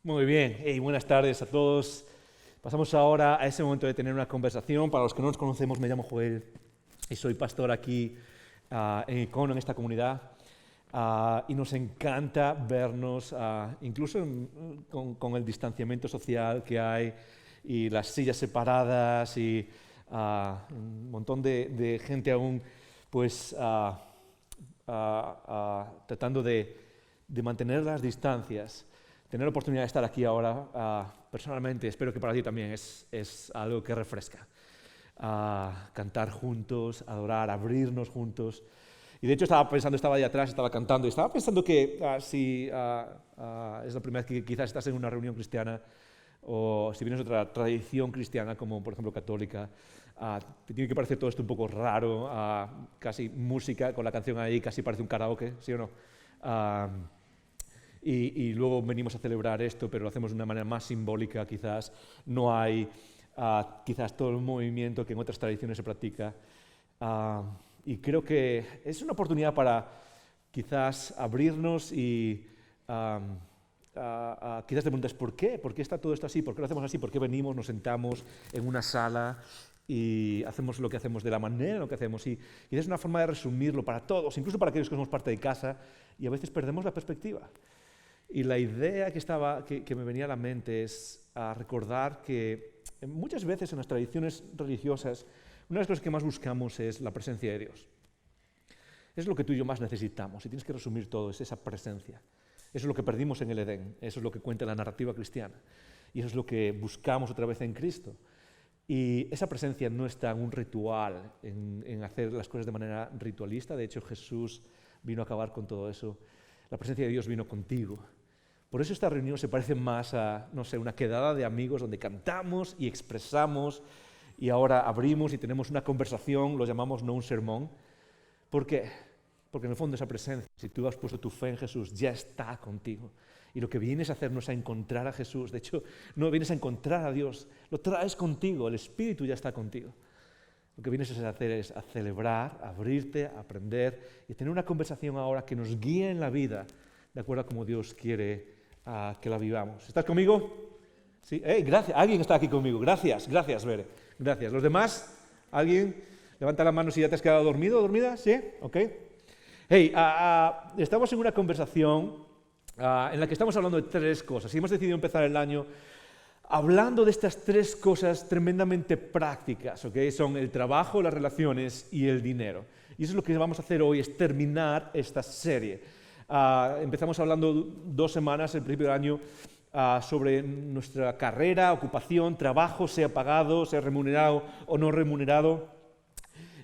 Muy bien, hey, buenas tardes a todos. Pasamos ahora a ese momento de tener una conversación. Para los que no nos conocemos, me llamo Joel y soy pastor aquí en Icono, en esta comunidad. Y nos encanta vernos, incluso con el distanciamiento social que hay y las sillas separadas y un montón de gente aún pues tratando de mantener las distancias. Tener la oportunidad de estar aquí ahora, personalmente, espero que para ti también es algo que refresca. Cantar juntos, adorar, abrirnos juntos. Y de hecho estaba ahí atrás, estaba cantando, y estaba pensando que si es la primera vez que quizás estás en una reunión cristiana, o si vienes de otra tradición cristiana, como por ejemplo católica, te tiene que parecer todo esto un poco raro, casi música, con la canción ahí, casi parece un karaoke, ¿sí o no? Y luego venimos a celebrar esto, pero lo hacemos de una manera más simbólica, quizás. No hay quizás todo el movimiento que en otras tradiciones se practica. Y creo que es una oportunidad para quizás abrirnos y quizás te preguntas, ¿por qué? ¿Por qué está todo esto así? ¿Por qué lo hacemos así? ¿Por qué venimos, nos sentamos en una sala y hacemos lo que hacemos de la manera en lo que hacemos? Y es una forma de resumirlo para todos, incluso para aquellos que somos parte de casa, y a veces perdemos la perspectiva. Y la idea que me venía a la mente es recordar que muchas veces en las tradiciones religiosas, una de las cosas que más buscamos es la presencia de Dios. Es lo que tú y yo más necesitamos, y tienes que resumir todo, es esa presencia. Eso es lo que perdimos en el Edén, eso es lo que cuenta la narrativa cristiana, y eso es lo que buscamos otra vez en Cristo. Y esa presencia no está en un ritual, en hacer las cosas de manera ritualista. De hecho, Jesús vino a acabar con todo eso. La presencia de Dios vino contigo. Por eso esta reunión se parece más a, no sé, una quedada de amigos donde cantamos y expresamos y ahora abrimos y tenemos una conversación, lo llamamos no un sermón. ¿Por qué? Porque en el fondo esa presencia, si tú has puesto tu fe en Jesús, ya está contigo. Y lo que vienes a hacer no es a encontrar a Jesús, de hecho no vienes a encontrar a Dios, lo traes contigo, el Espíritu ya está contigo. Lo que vienes a hacer es a celebrar, a abrirte, a aprender y tener una conversación ahora que nos guíe en la vida, de acuerdo a cómo Dios quiere que la vivamos. ¿Estás conmigo? Sí. Gracias. Alguien está aquí conmigo. Gracias, Bere. Gracias. ¿Los demás? ¿Alguien? Levanta la mano si ya te has quedado dormido o dormida. ¿Sí? Ok. Estamos en una conversación en la que estamos hablando de tres cosas. Y hemos decidido empezar el año hablando de estas tres cosas tremendamente prácticas, ¿okay? Son el trabajo, las relaciones y el dinero. Y eso es lo que vamos a hacer hoy, es terminar esta serie. Empezamos hablando 2 semanas, el principio del año, sobre nuestra carrera, ocupación, trabajo, sea pagado, sea remunerado o no remunerado.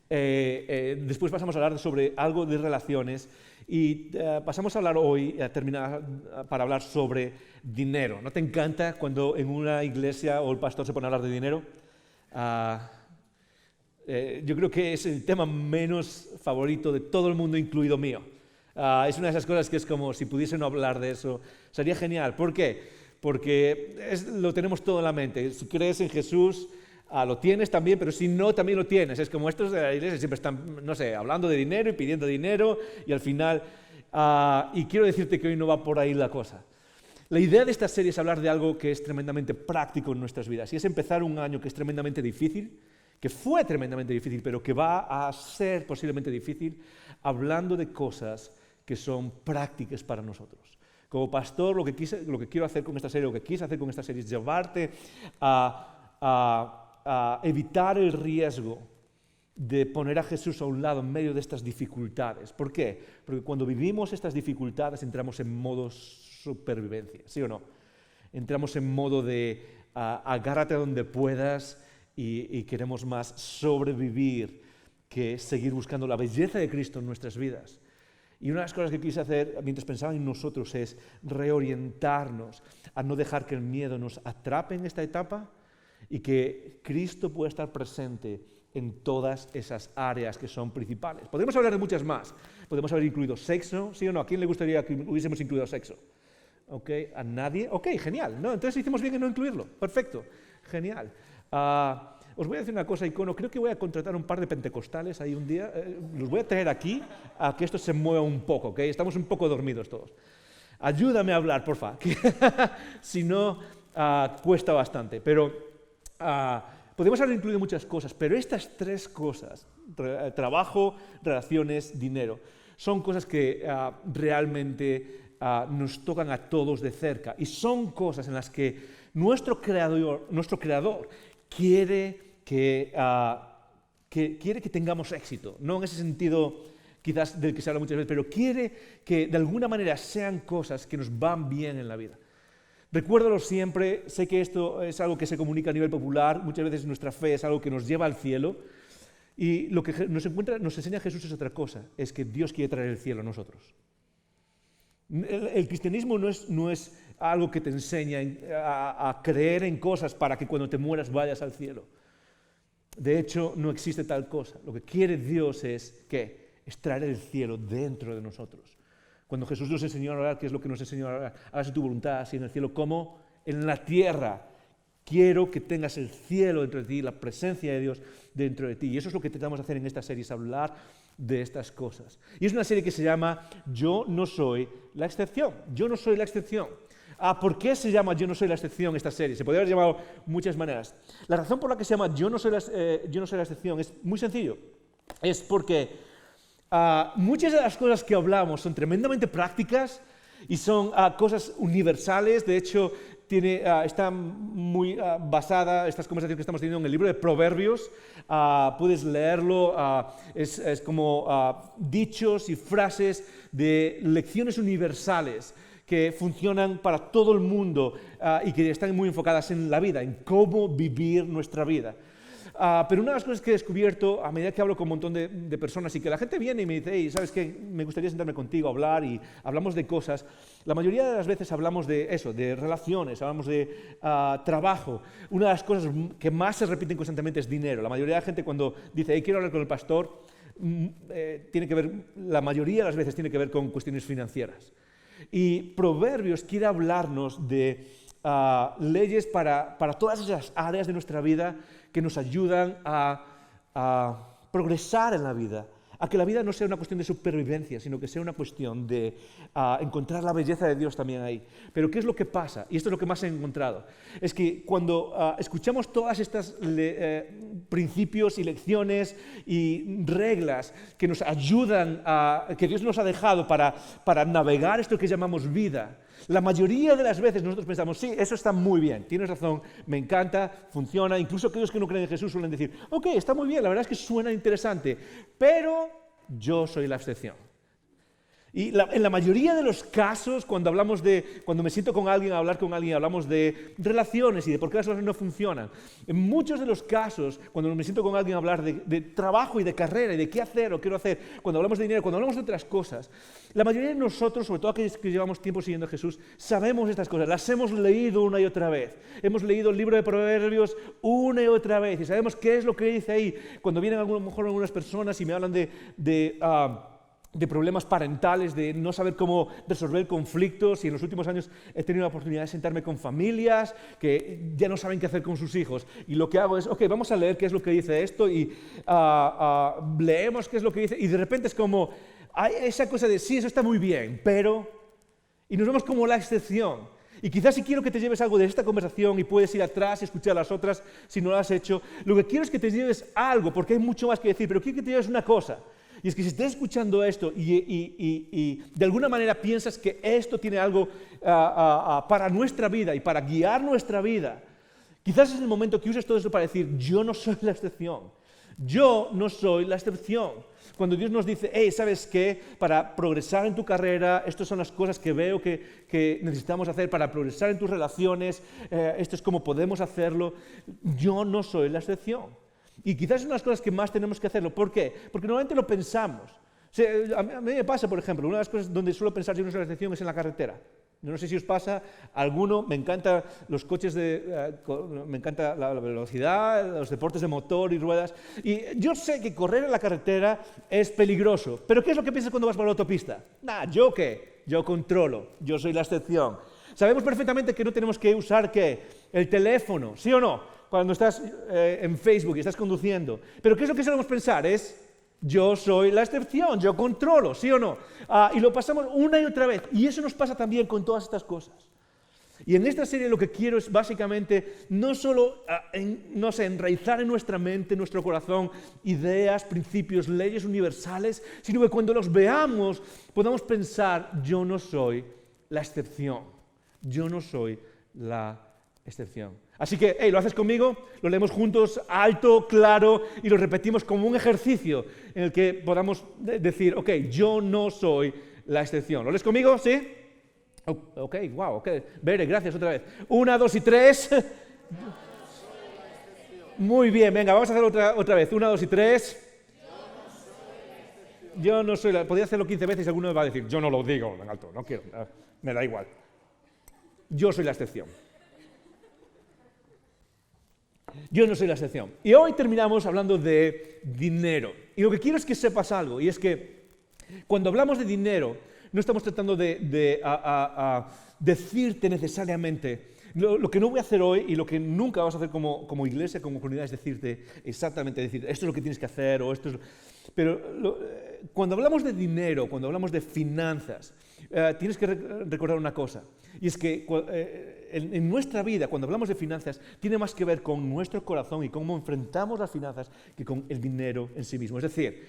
Después pasamos a hablar sobre algo de relaciones. Y pasamos a hablar hoy, a terminar, para hablar sobre dinero. ¿No te encanta cuando en una iglesia o el pastor se pone a hablar de dinero? Yo creo que es el tema menos favorito de todo el mundo, incluido mío. Es una de esas cosas que es como si pudiese no hablar de eso. Sería genial. ¿Por qué? Porque lo tenemos todo en la mente. Si crees en Jesús, lo tienes también, pero si no, también lo tienes. Es como estos de la iglesia siempre están, no sé, hablando de dinero y pidiendo dinero y al final... y quiero decirte que hoy no va por ahí la cosa. La idea de esta serie es hablar de algo que es tremendamente práctico en nuestras vidas y es empezar un año que es tremendamente difícil, que fue tremendamente difícil, pero que va a ser posiblemente difícil, hablando de cosas que son prácticas para nosotros. Como pastor, lo que quiero hacer con esta serie, lo que quise hacer con esta serie es llevarte a evitar el riesgo de poner a Jesús a un lado en medio de estas dificultades. ¿Por qué? Porque cuando vivimos estas dificultades entramos en modo supervivencia, ¿sí o no? Entramos en modo de agárrate a donde puedas y queremos más sobrevivir que seguir buscando la belleza de Cristo en nuestras vidas. Y una de las cosas que quise hacer mientras pensaba en nosotros es reorientarnos a no dejar que el miedo nos atrape en esta etapa y que Cristo pueda estar presente en todas esas áreas que son principales. Podemos hablar de muchas más. Podemos haber incluido sexo, ¿sí o no? ¿A quién le gustaría que hubiésemos incluido sexo? ¿Ok? ¿A nadie? Ok, genial. No, entonces hicimos bien en no incluirlo. Perfecto. Genial. Os voy a decir una cosa, Icono. Creo que voy a contratar un par de pentecostales ahí un día. Los voy a traer aquí a que esto se mueva un poco, ¿ok? Estamos un poco dormidos todos. Ayúdame a hablar, porfa, que si no, cuesta bastante. Pero podemos haber incluido muchas cosas, pero estas 3 cosas, trabajo, relaciones, dinero, son cosas que realmente nos tocan a todos de cerca y son cosas en las que nuestro creador quiere que tengamos éxito, no en ese sentido quizás del que se habla muchas veces, pero quiere que de alguna manera sean cosas que nos van bien en la vida. Recuérdalo siempre, sé que esto es algo que se comunica a nivel popular, muchas veces nuestra fe es algo que nos lleva al cielo, y lo que nos enseña Jesús es otra cosa, es que Dios quiere traer el cielo a nosotros. El cristianismo no es algo que te enseña a creer en cosas para que cuando te mueras vayas al cielo. De hecho, no existe tal cosa. Lo que quiere Dios es, ¿qué? Es traer el cielo dentro de nosotros. Cuando Jesús nos enseñó a orar, ¿qué es lo que nos enseñó a orar? Hágase tu voluntad, así en el cielo como en la tierra. Quiero que tengas el cielo dentro de ti, la presencia de Dios dentro de ti. Y eso es lo que tratamos de hacer en esta serie, es hablar de estas cosas. Y es una serie que se llama Yo no soy la excepción. Yo no soy la excepción. ¿Por qué se llama Yo no soy la excepción esta serie? Se podría haber llamado muchas maneras. La razón por la que se llama Yo no soy la excepción es muy sencillo. Es porque muchas de las cosas que hablamos son tremendamente prácticas y son cosas universales. De hecho, está muy basada estas conversaciones que estamos teniendo en el libro de Proverbios. Puedes leerlo, es como dichos y frases de lecciones universales que funcionan para todo el mundo y que están muy enfocadas en la vida, en cómo vivir nuestra vida. Pero una de las cosas que he descubierto a medida que hablo con un montón de personas y que la gente viene y me dice, hey, ¿sabes qué? Me gustaría sentarme contigo a hablar y hablamos de cosas. La mayoría de las veces hablamos de eso, de relaciones, hablamos de trabajo. Una de las cosas que más se repiten constantemente es dinero. La mayoría de la gente cuando dice, hey, quiero hablar con el pastor, tiene que ver, la mayoría de las veces tiene que ver con cuestiones financieras. Y Proverbios quiere hablarnos de leyes para todas esas áreas de nuestra vida que nos ayudan a progresar en la vida, a que la vida no sea una cuestión de supervivencia, sino que sea una cuestión de encontrar la belleza de Dios también ahí. Pero ¿qué es lo que pasa? Y esto es lo que más he encontrado. Es que cuando escuchamos todas estas principios y lecciones y reglas que nos ayudan, que Dios nos ha dejado para navegar esto que llamamos vida, la mayoría de las veces nosotros pensamos, sí, eso está muy bien, tienes razón, me encanta, funciona. Incluso aquellos que no creen en Jesús suelen decir, ok, está muy bien, la verdad es que suena interesante, pero yo soy la excepción. Y en la mayoría de los casos, cuando me siento con alguien a hablar con alguien, hablamos de relaciones y de por qué las cosas no funcionan. En muchos de los casos, cuando me siento con alguien a hablar de trabajo y de carrera y de qué hacer o quiero hacer, cuando hablamos de dinero, cuando hablamos de otras cosas, la mayoría de nosotros, sobre todo aquellos que llevamos tiempo siguiendo a Jesús, sabemos estas cosas, las hemos leído una y otra vez. Hemos leído el libro de Proverbios una y otra vez y sabemos qué es lo que dice ahí. Cuando vienen a lo mejor algunas personas y me hablan de problemas parentales, de no saber cómo resolver conflictos, y en los últimos años he tenido la oportunidad de sentarme con familias que ya no saben qué hacer con sus hijos, y lo que hago es, ok, vamos a leer qué es lo que dice esto, y leemos qué es lo que dice, y de repente es como, hay esa cosa de, sí, eso está muy bien, pero, y nos vemos como la excepción. Y quizás si quiero que te lleves algo de esta conversación y puedes ir atrás y escuchar las otras si no lo has hecho, lo que quiero es que te lleves algo, porque hay mucho más que decir, pero quiero que te lleves una cosa. Y es que si estás escuchando esto y de alguna manera piensas que esto tiene algo para nuestra vida y para guiar nuestra vida, quizás es el momento que uses todo esto para decir, yo no soy la excepción. Yo no soy la excepción. Cuando Dios nos dice, hey, ¿sabes qué? Para progresar en tu carrera, estas son las cosas que veo que necesitamos hacer para progresar en tus relaciones, esto es como podemos hacerlo. Yo no soy la excepción. Y quizás es una de las cosas que más tenemos que hacerlo. ¿Por qué? Porque normalmente lo pensamos. O sea, a mí me pasa, por ejemplo, una de las cosas donde suelo pensar yo no soy la excepción es en la carretera. No sé si os pasa, alguno, me encantan los coches, me encanta la velocidad, los deportes de motor y ruedas. Y yo sé que correr en la carretera es peligroso. ¿Pero qué es lo que piensas cuando vas por la autopista? ¿Yo qué? Yo controlo, yo soy la excepción. Sabemos perfectamente que no tenemos que usar, ¿qué? El teléfono, ¿sí o no? Cuando estás en Facebook y estás conduciendo. Pero ¿qué es lo que solemos pensar? Es, Yo soy la excepción, yo controlo, ¿sí o no? Y lo pasamos una y otra vez. Y eso nos pasa también con todas estas cosas. Y en esta serie lo que quiero es básicamente no solo, enraizar en nuestra mente, en nuestro corazón, ideas, principios, leyes universales, sino que cuando los veamos podamos pensar, yo no soy la excepción, yo no soy la excepción. Así que, ¿lo haces conmigo? Lo leemos juntos, alto, claro, y lo repetimos como un ejercicio en el que podamos decir, ok, yo no soy la excepción. ¿Lo lees conmigo? ¿Sí? Ok, wow, ok. Bere, gracias otra vez. 1, 2 y 3. Muy bien, venga, vamos a hacerlo otra vez. 1, 2 y 3. Yo no soy la... Podría hacerlo 15 veces y alguno me va a decir, yo no lo digo en alto, no quiero, me da igual. Yo soy la excepción. Yo no soy la excepción. Y hoy terminamos hablando de dinero. Y lo que quiero es que sepas algo, y es que cuando hablamos de dinero, no estamos tratando de decirte necesariamente, lo que no voy a hacer hoy y lo que nunca vamos a hacer como iglesia, como comunidad, es decirte exactamente, esto es lo que tienes que hacer, o esto es... Pero cuando hablamos de dinero, cuando hablamos de finanzas, tienes que recordar una cosa, y es que en nuestra vida, cuando hablamos de finanzas, tiene más que ver con nuestro corazón y cómo enfrentamos las finanzas que con el dinero en sí mismo. Es decir,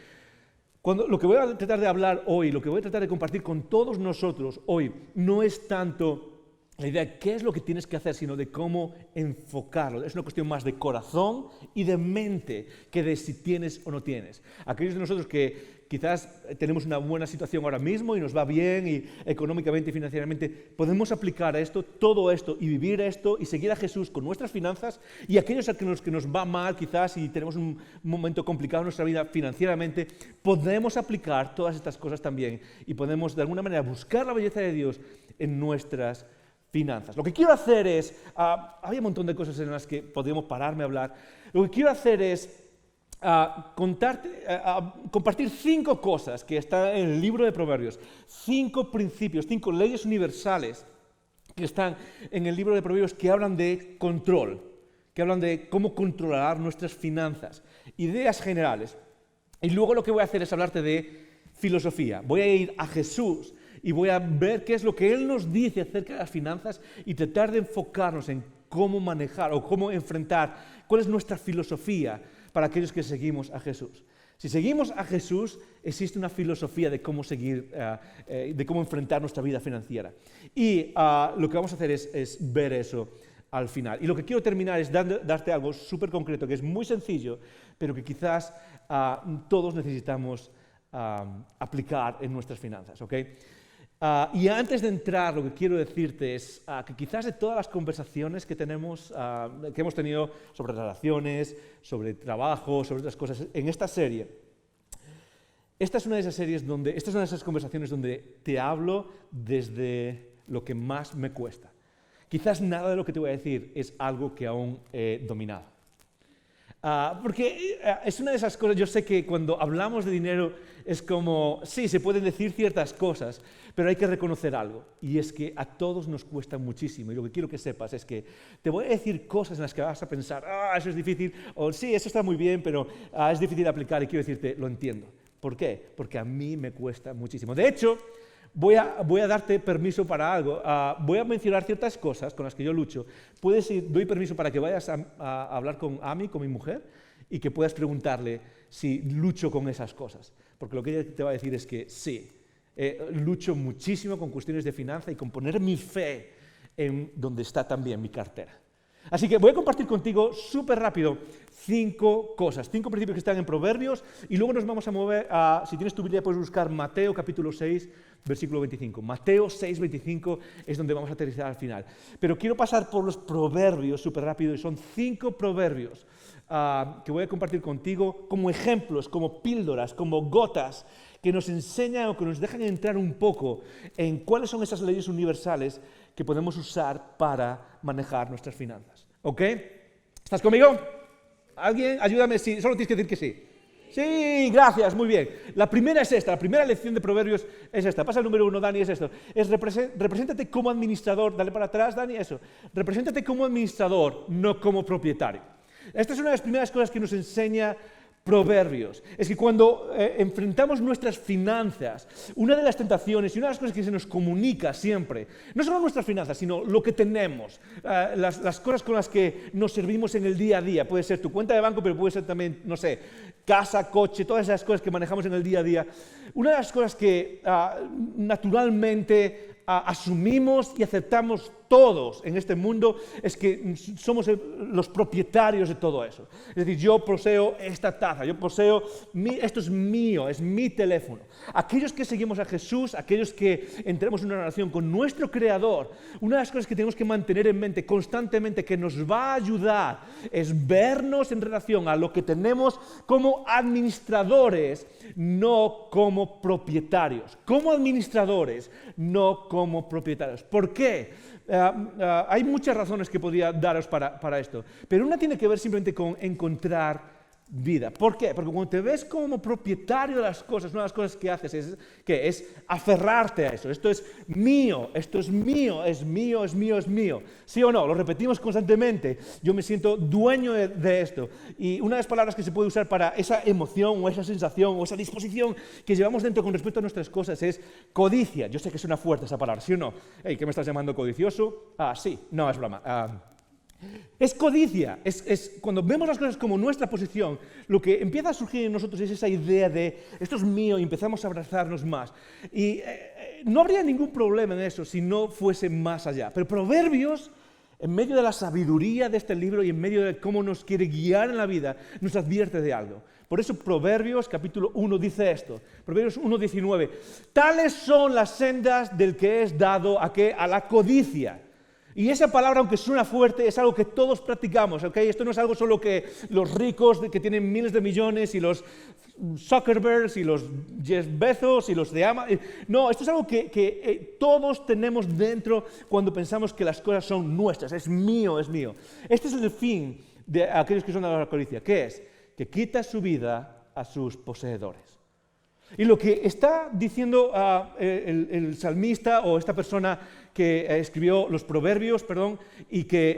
lo que voy a tratar de hablar hoy, lo que voy a tratar de compartir con todos nosotros hoy, no es tanto la idea de qué es lo que tienes que hacer, sino de cómo enfocarlo. Es una cuestión más de corazón y de mente que de si tienes o no tienes. Aquellos de nosotros que quizás tenemos una buena situación ahora mismo y nos va bien y económicamente y financieramente, podemos aplicar todo esto y vivir esto y seguir a Jesús con nuestras finanzas, y aquellos a los que nos va mal quizás y tenemos un momento complicado en nuestra vida financieramente, podemos aplicar todas estas cosas también y podemos de alguna manera buscar la belleza de Dios en nuestras finanzas. Lo que quiero hacer es, había un montón de cosas en las que podríamos pararme a hablar, lo que quiero hacer es compartir 5 cosas que están en el libro de Proverbios, 5 principios, 5 leyes universales que están en el libro de Proverbios que hablan de control, que hablan de cómo controlar nuestras finanzas, ideas generales. Y luego lo que voy a hacer es hablarte de filosofía. Voy a ir a Jesús y voy a ver qué es lo que Él nos dice acerca de las finanzas y tratar de enfocarnos en cómo manejar o cómo enfrentar, cuál es nuestra filosofía para aquellos que seguimos a Jesús. Si seguimos a Jesús, existe una filosofía de cómo seguir, de cómo enfrentar nuestra vida financiera. Y lo que vamos a hacer es ver eso al final. Y lo que quiero terminar es darte algo súper concreto, que es muy sencillo, pero que quizás todos necesitamos aplicar en nuestras finanzas, ¿ok? Y antes de entrar, lo que quiero decirte es que quizás de todas las conversaciones que hemos tenido sobre relaciones, sobre trabajo, sobre otras cosas, en esta serie, esta es una de esas conversaciones donde te hablo desde lo que más me cuesta. Quizás nada de lo que te voy a decir es algo que aún he dominado. Porque es una de esas cosas, yo sé que cuando hablamos de dinero es como, sí, se pueden decir ciertas cosas, pero hay que reconocer algo, y es que a todos nos cuesta muchísimo, y lo que quiero que sepas es que te voy a decir cosas en las que vas a pensar, eso es difícil, o sí, eso está muy bien, pero es difícil de aplicar, y quiero decirte, lo entiendo. ¿Por qué? Porque a mí me cuesta muchísimo. De hecho, voy a darte permiso para algo. Voy a mencionar ciertas cosas con las que yo lucho. Doy permiso para que vayas a hablar con Ami, con mi mujer, y que puedas preguntarle si lucho con esas cosas. Porque lo que ella te va a decir es que sí, lucho muchísimo con cuestiones de finanza y con poner mi fe en donde está también mi cartera. Así que voy a compartir contigo súper rápido 5 cosas, 5 principios que están en Proverbios, y luego nos vamos a mover si tienes tu Biblia puedes buscar Mateo capítulo 6, versículo 25. Mateo 6, 25 es donde vamos a aterrizar al final. Pero quiero pasar por los proverbios súper rápido, y son 5 proverbios que voy a compartir contigo como ejemplos, como píldoras, como gotas que nos enseñan o que nos dejan entrar un poco en cuáles son esas leyes universales que podemos usar para manejar nuestras finanzas. ¿Ok? ¿Estás conmigo? ¿Alguien? Ayúdame, sí, solo tienes que decir que sí. Sí, gracias, muy bien. La primera es esta, la primera lección de Proverbios es esta. Pasa el número 1, Dani, es esto. Represéntate como administrador, dale para atrás, Dani, eso. Represéntate como administrador, no como propietario. Esta es una de las primeras cosas que nos enseña Proverbios. Es que cuando enfrentamos nuestras finanzas, una de las tentaciones y una de las cosas que se nos comunica siempre, no solo nuestras finanzas, sino lo que tenemos, las cosas con las que nos servimos en el día a día. Puede ser tu cuenta de banco, pero puede ser también, no sé, casa, coche, todas esas cosas que manejamos en el día a día. Una de las cosas que naturalmente asumimos y aceptamos todos en este mundo es que somos los propietarios de todo eso. Es decir, yo poseo esta taza, yo poseo, esto es mío, es mi teléfono. Aquellos que seguimos a Jesús, aquellos que entremos en una relación con nuestro Creador, una de las cosas que tenemos que mantener en mente constantemente que nos va a ayudar es vernos en relación a lo que tenemos como administradores, no como propietarios. Como administradores, no como propietarios. ¿Por qué? Hay muchas razones que podría daros para esto, pero una tiene que ver simplemente con encontrar vida. ¿Por qué? Porque cuando te ves como propietario de las cosas, una de las cosas que haces es aferrarte a eso. Esto es mío, esto es mío, es mío, es mío, es mío. ¿Sí o no? Lo repetimos constantemente. Yo me siento dueño de esto. Y una de las palabras que se puede usar para esa emoción o esa sensación o esa disposición que llevamos dentro con respecto a nuestras cosas es codicia. Yo sé que suena fuerte esa palabra, ¿sí o no? Hey, ¿qué me estás llamando codicioso? Sí, no, es broma. Es codicia, es cuando vemos las cosas como nuestra posición, lo que empieza a surgir en nosotros es esa idea de esto es mío y empezamos a abrazarnos más. Y no habría ningún problema en eso si no fuese más allá. Pero Proverbios, en medio de la sabiduría de este libro y en medio de cómo nos quiere guiar en la vida, nos advierte de algo. Por eso Proverbios capítulo 1 dice esto, Proverbios 1:19, tales son las sendas del que es dado a la codicia. Y esa palabra, aunque suena fuerte, es algo que todos practicamos, ¿ok? Esto no es algo solo que los ricos que tienen miles de millones y los Zuckerbergs y los Jeff Bezos y los de Amazon. No, esto es algo que todos tenemos dentro cuando pensamos que las cosas son nuestras. Es mío, es mío. Este es el fin de aquellos que son de la codicia. ¿Qué es? Que quita su vida a sus poseedores. Y lo que está diciendo el salmista o esta persona que escribió los proverbios, y que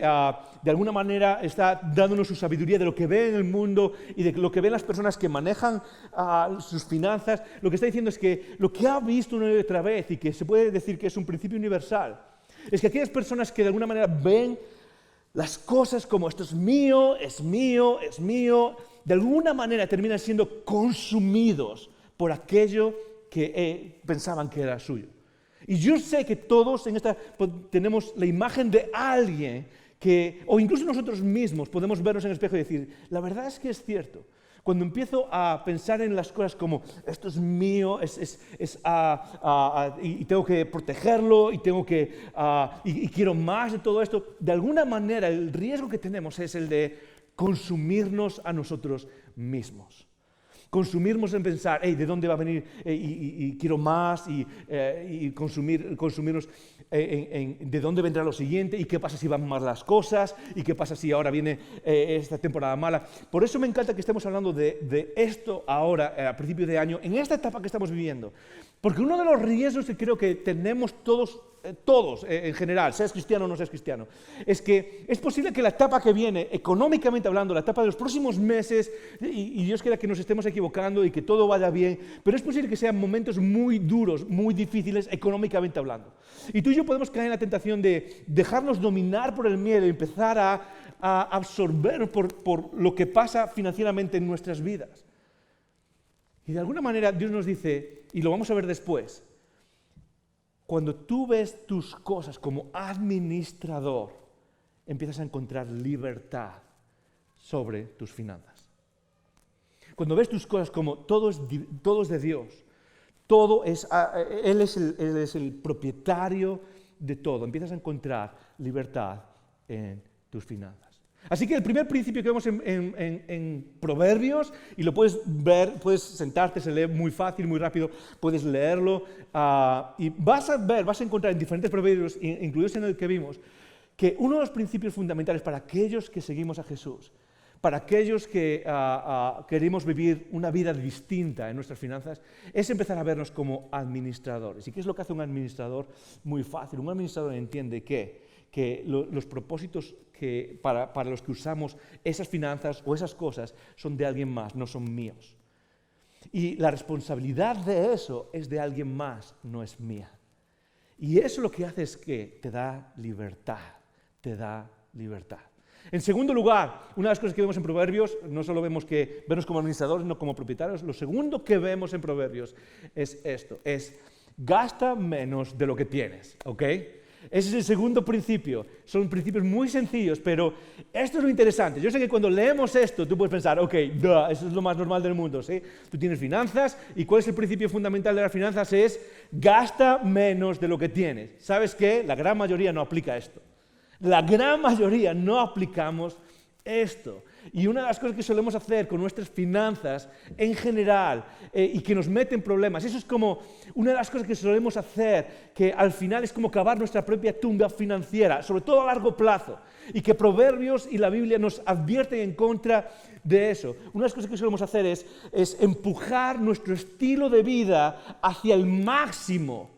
de alguna manera está dándonos su sabiduría de lo que ve en el mundo y de lo que ven las personas que manejan sus finanzas, lo que está diciendo es que lo que ha visto una y otra vez y que se puede decir que es un principio universal, es que aquellas personas que de alguna manera ven las cosas como esto es mío, es mío, es mío, de alguna manera terminan siendo consumidos por aquello que pensaban que era suyo. Y yo sé que todos tenemos la imagen de alguien o incluso nosotros mismos podemos vernos en el espejo y decir, la verdad es que es cierto. Cuando empiezo a pensar en las cosas como esto es mío, y tengo que protegerlo, y quiero más de todo esto, de alguna manera el riesgo que tenemos es el de consumirnos a nosotros mismos. Consumirnos en pensar, ¿de dónde va a venir? Y quiero más, y consumirnos de dónde vendrá lo siguiente, y qué pasa si van mal las cosas, y qué pasa si ahora viene esta temporada mala. Por eso me encanta que estemos hablando de esto ahora, a principio de año, en esta etapa que estamos viviendo. Porque uno de los riesgos que creo que tenemos todos en general, seas cristiano o no seas cristiano, es que es posible que la etapa que viene, económicamente hablando, la etapa de los próximos meses, y Dios quiera que nos estemos equivocando y que todo vaya bien, pero es posible que sean momentos muy duros, muy difíciles económicamente hablando. Y tú y yo podemos caer en la tentación de dejarnos dominar por el miedo y empezar a absorber por lo que pasa financieramente en nuestras vidas. Y de alguna manera Dios nos dice, y lo vamos a ver después, cuando tú ves tus cosas como administrador, empiezas a encontrar libertad sobre tus finanzas. Cuando ves tus cosas como todo es de Dios, Él es el propietario de todo, empiezas a encontrar libertad en tus finanzas. Así que el primer principio que vemos en Proverbios, y lo puedes ver, puedes sentarte, se lee muy fácil, muy rápido, puedes leerlo, y vas a encontrar en diferentes proverbios, incluidos en el que vimos, que uno de los principios fundamentales para aquellos que seguimos a Jesús, para aquellos que queremos vivir una vida distinta en nuestras finanzas, es empezar a vernos como administradores. ¿Y qué es lo que hace un administrador? Muy fácil. Un administrador entiende que los propósitos que para los que usamos esas finanzas o esas cosas son de alguien más, no son míos. Y la responsabilidad de eso es de alguien más, no es mía. Y eso lo que hace es que te da libertad, te da libertad. En segundo lugar, una de las cosas que vemos en Proverbios, no solo vemos como administradores, sino como propietarios, lo segundo que vemos en Proverbios es esto, es gasta menos de lo que tienes, ¿ok? Ese es el segundo principio. Son principios muy sencillos, pero esto es lo interesante. Yo sé que cuando leemos esto, tú puedes pensar, ok, eso es lo más normal del mundo, ¿sí? Tú tienes finanzas, y ¿cuál es el principio fundamental de las finanzas? Es gasta menos de lo que tienes. ¿Sabes qué? La gran mayoría no aplica esto. La gran mayoría no aplicamos esto. Y una de las cosas que solemos hacer con nuestras finanzas en general y que nos mete en problemas, eso es como una de las cosas que solemos hacer, que al final es como cavar nuestra propia tumba financiera, sobre todo a largo plazo, y que Proverbios y la Biblia nos advierten en contra de eso. Una de las cosas que solemos hacer es empujar nuestro estilo de vida hacia el máximo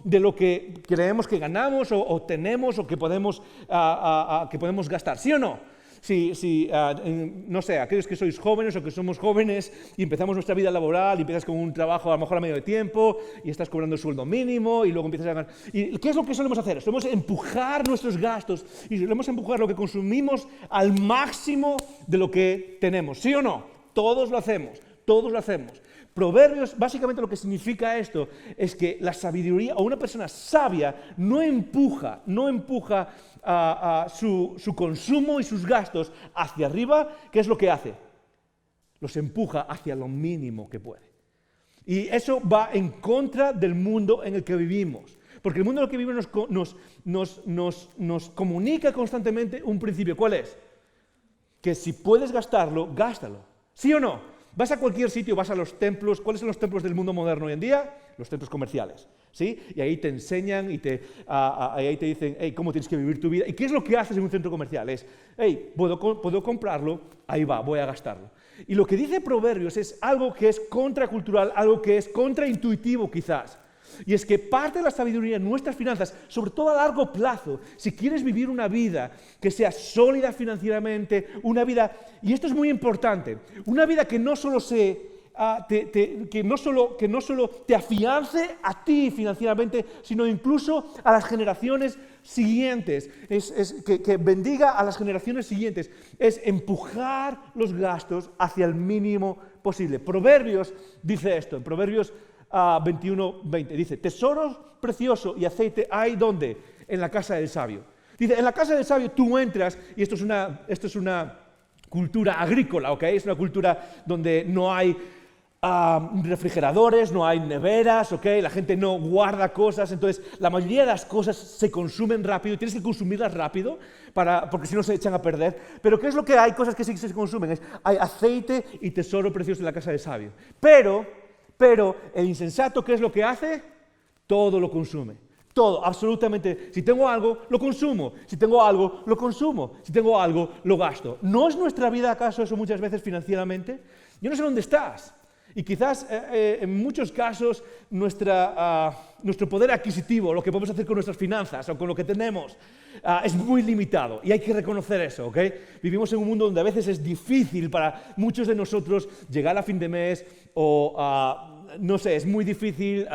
de lo que creemos que ganamos o tenemos o que podemos gastar, ¿sí o no? No sé, aquellos que sois jóvenes o que somos jóvenes y empezamos nuestra vida laboral y empiezas con un trabajo a lo mejor a medio de tiempo y estás cobrando el sueldo mínimo y luego empiezas a ganar. ¿Y qué es lo que solemos hacer? Solemos empujar nuestros gastos y solemos empujar lo que consumimos al máximo de lo que tenemos, ¿sí o no? Todos lo hacemos. Proverbios, básicamente lo que significa esto es que la sabiduría o una persona sabia no empuja su consumo y sus gastos hacia arriba. ¿Qué es lo que hace? Los empuja hacia lo mínimo que puede. Y eso va en contra del mundo en el que vivimos. Porque el mundo en el que vivimos nos comunica constantemente un principio. ¿Cuál es? Que si puedes gastarlo, gástalo. ¿Sí o no? Vas a cualquier sitio, vas a los templos. ¿Cuáles son los templos del mundo moderno hoy en día? Los templos comerciales, ¿sí? Y ahí te enseñan y ahí te dicen, hey, cómo tienes que vivir tu vida. ¿Y qué es lo que haces en un centro comercial? Es, hey, puedo comprarlo, ahí va, voy a gastarlo. Y lo que dice Proverbios es algo que es contracultural, algo que es contraintuitivo quizás. Y es que parte de la sabiduría en nuestras finanzas, sobre todo a largo plazo, si quieres vivir una vida que sea sólida financieramente, una vida, y esto es muy importante, una vida que no solo te afiance a ti financieramente, sino incluso a las generaciones siguientes, que bendiga a las generaciones siguientes, es empujar los gastos hacia el mínimo posible. Proverbios dice esto, en Proverbios 21:20, dice, tesoros preciosos y aceite hay, ¿dónde? En la casa del sabio. Dice, en la casa del sabio tú entras, y esto es una cultura agrícola, ¿ok? Es una cultura donde no hay refrigeradores, no hay neveras, ¿ok? La gente no guarda cosas, entonces la mayoría de las cosas se consumen rápido, tienes que consumirlas rápido, porque si no se echan a perder. Pero ¿qué es lo que hay? Cosas que sí se consumen, hay aceite y tesoro precioso en la casa del sabio. Pero el insensato, ¿qué es lo que hace? Todo lo consume. Todo, absolutamente. Si tengo algo, lo consumo. Si tengo algo, lo consumo. Si tengo algo, lo gasto. ¿No es nuestra vida acaso eso muchas veces financieramente? Yo no sé dónde estás. Y quizás en muchos casos nuestro poder adquisitivo, lo que podemos hacer con nuestras finanzas o con lo que tenemos, es muy limitado. Y hay que reconocer eso, ¿ok? Vivimos en un mundo donde a veces es difícil para muchos de nosotros llegar a fin de mes o, no sé, es muy difícil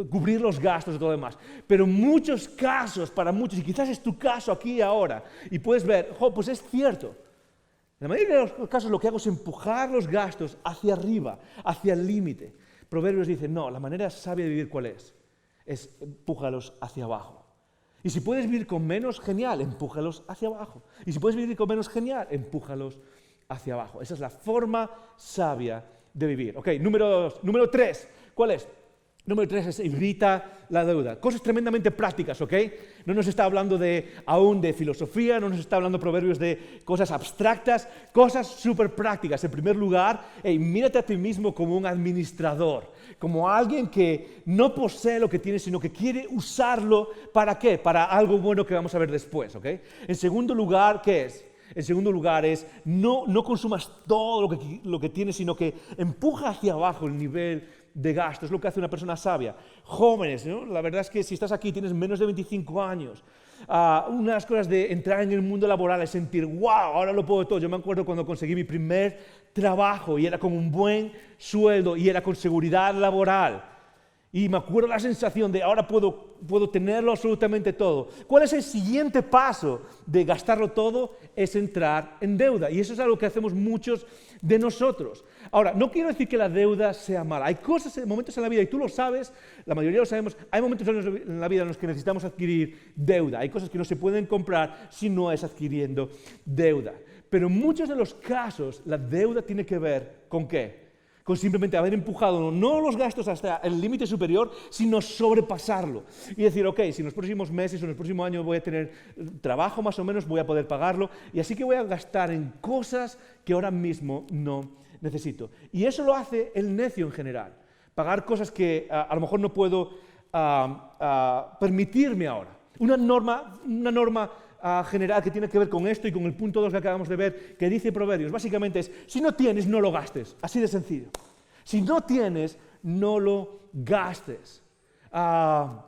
cubrir los gastos y todo lo demás. Pero en muchos casos, para muchos, y quizás es tu caso aquí y ahora, y puedes ver, pues es cierto. En la mayoría de los casos lo que hago es empujar los gastos hacia arriba, hacia el límite. Proverbios dice, no, la manera sabia de vivir, ¿cuál es? Es empújalos hacia abajo. Y si puedes vivir con menos, genial, empújalos hacia abajo. Y si puedes vivir con menos, genial, empújalos hacia abajo. Esa es la forma sabia de vivir. Ok, número 3, ¿cuál es? Número 3 es evita la deuda. Cosas tremendamente prácticas, ¿ok? No nos está hablando aún de filosofía, no nos está hablando Proverbios de cosas abstractas, cosas súper prácticas. En primer lugar, mírate a ti mismo como un administrador, como alguien que no posee lo que tiene, sino que quiere usarlo, ¿para qué? Para algo bueno que vamos a ver después, ¿ok? En segundo lugar, ¿qué es? En segundo lugar es, no consumas todo lo que tienes, sino que empuja hacia abajo el nivel de gasto. Es lo que hace una persona sabia. Jóvenes, ¿no? La verdad es que si estás aquí y tienes menos de 25 años, Una de las cosas de entrar en el mundo laboral es sentir, wow, ahora lo puedo todo. Yo me acuerdo cuando conseguí mi primer trabajo y era con un buen sueldo y era con seguridad laboral. Y me acuerdo la sensación de ahora puedo tenerlo absolutamente todo. ¿Cuál es el siguiente paso de gastarlo todo? Es entrar en deuda. Y eso es algo que hacemos muchos de nosotros. Ahora, no quiero decir que la deuda sea mala. Hay cosas, momentos en la vida, y tú lo sabes, la mayoría lo sabemos, hay momentos en la vida en los que necesitamos adquirir deuda. Hay cosas que no se pueden comprar si no es adquiriendo deuda. Pero en muchos de los casos, la deuda tiene que ver ¿con qué? Con simplemente haber empujado no los gastos hasta el límite superior, sino sobrepasarlo. Y decir, ok, si en los próximos meses o en el próximo año voy a tener trabajo más o menos, voy a poder pagarlo, y así que voy a gastar en cosas que ahora mismo no necesito. Y eso lo hace el necio en general. Pagar cosas que a lo mejor no puedo permitirme ahora. Una norma general que tiene que ver con esto y con el punto 2 que acabamos de ver, que dice Proverbios, básicamente es, si no tienes, no lo gastes, así de sencillo. Si no tienes, no lo gastes. ¿Por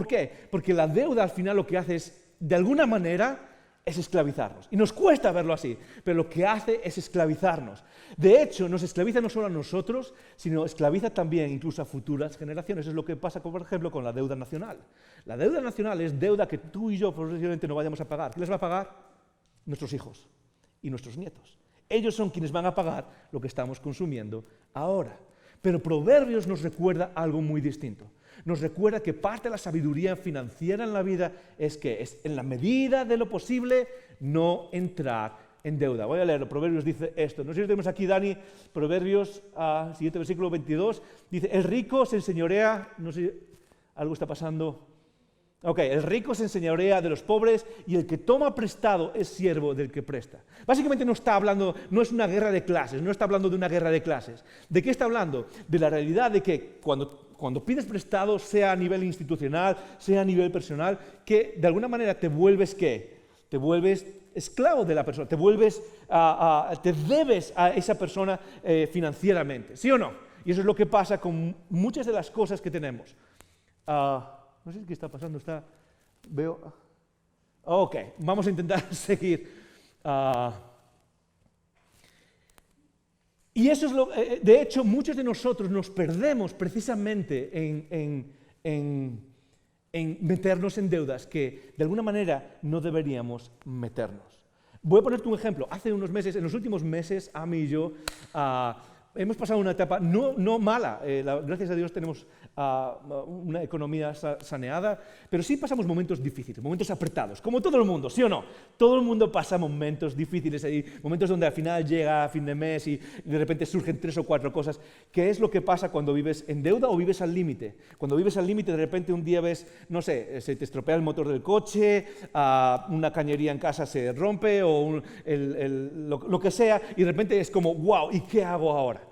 qué? Porque la deuda al final lo que hace es, de alguna manera, es esclavizarnos. Y nos cuesta verlo así, pero lo que hace es esclavizarnos. De hecho, nos esclaviza no solo a nosotros, sino esclaviza también incluso a futuras generaciones. Es lo que pasa, por ejemplo, con la deuda nacional. La deuda nacional es deuda que tú y yo posiblemente no vayamos a pagar. ¿Quién les va a pagar? Nuestros hijos y nuestros nietos. Ellos son quienes van a pagar lo que estamos consumiendo ahora. Pero Proverbios nos recuerda algo muy distinto. Nos recuerda que parte de la sabiduría financiera en la vida es que es en la medida de lo posible no entrar en deuda. Voy a leerlo. Proverbios dice esto. No sé si tenemos aquí, Dani, Proverbios, siguiente versículo 22. Dice, el rico se enseñorea, no sé, algo está pasando. Ok, el rico se enseñorea de los pobres y el que toma prestado es siervo del que presta. Básicamente no está hablando, no es una guerra de clases, no está hablando de una guerra de clases. ¿De qué está hablando? De la realidad de que cuando pides prestado, sea a nivel institucional, sea a nivel personal, que de alguna manera te vuelves ¿qué? Te vuelves esclavo de la persona, te debes a esa persona financieramente, ¿sí o no? Y eso es lo que pasa con muchas de las cosas que tenemos. No sé qué está pasando, veo... Ok, vamos a intentar seguir. Y eso es de hecho, muchos de nosotros nos perdemos precisamente en meternos en deudas que de alguna manera no deberíamos meternos. Voy a ponerte un ejemplo. Hace unos meses, en los últimos meses, Ami y yo hemos pasado una etapa no mala. Gracias a Dios tenemos una economía saneada, pero sí pasamos momentos difíciles, momentos apretados, como todo el mundo, ¿sí o no? Todo el mundo pasa momentos difíciles, momentos donde al final llega fin de mes y de repente surgen 3 o 4 cosas. ¿Qué es lo que pasa cuando vives en deuda o vives al límite? Cuando vives al límite, de repente un día ves, no sé, se te estropea el motor del coche, una cañería en casa se rompe o lo que sea, y de repente es como, wow, ¿y qué hago ahora?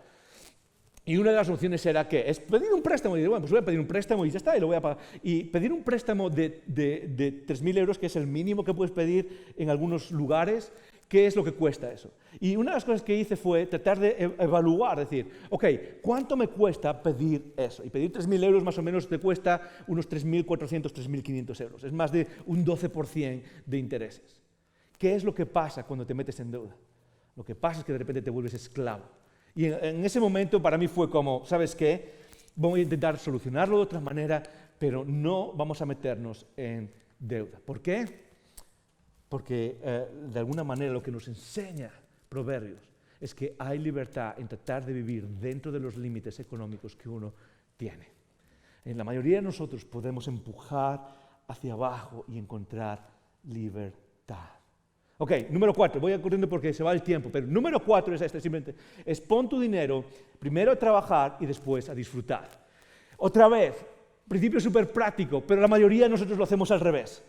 Y una de las opciones era ¿qué? Es pedir un préstamo. Y digo, bueno, pues voy a pedir un préstamo y ya está, y lo voy a pagar. Y pedir un préstamo de 3.000 euros, que es el mínimo que puedes pedir en algunos lugares, ¿qué es lo que cuesta eso? Y una de las cosas que hice fue tratar de evaluar, decir, ok, ¿cuánto me cuesta pedir eso? Y pedir 3.000 euros más o menos te cuesta unos 3.400, 3.500 euros. Es más de un 12% de intereses. ¿Qué es lo que pasa cuando te metes en deuda? Lo que pasa es que de repente te vuelves esclavo. Y en ese momento para mí fue como, ¿sabes qué? Voy a intentar solucionarlo de otra manera, pero no vamos a meternos en deuda. ¿Por qué? Porque de alguna manera lo que nos enseña Proverbios es que hay libertad en tratar de vivir dentro de los límites económicos que uno tiene. En la mayoría de nosotros podemos empujar hacia abajo y encontrar libertad. Ok, número 4, voy corriendo porque se va el tiempo, pero número 4 es simplemente, es pon tu dinero primero a trabajar y después a disfrutar. Otra vez, principio súper práctico, pero la mayoría de nosotros lo hacemos al revés.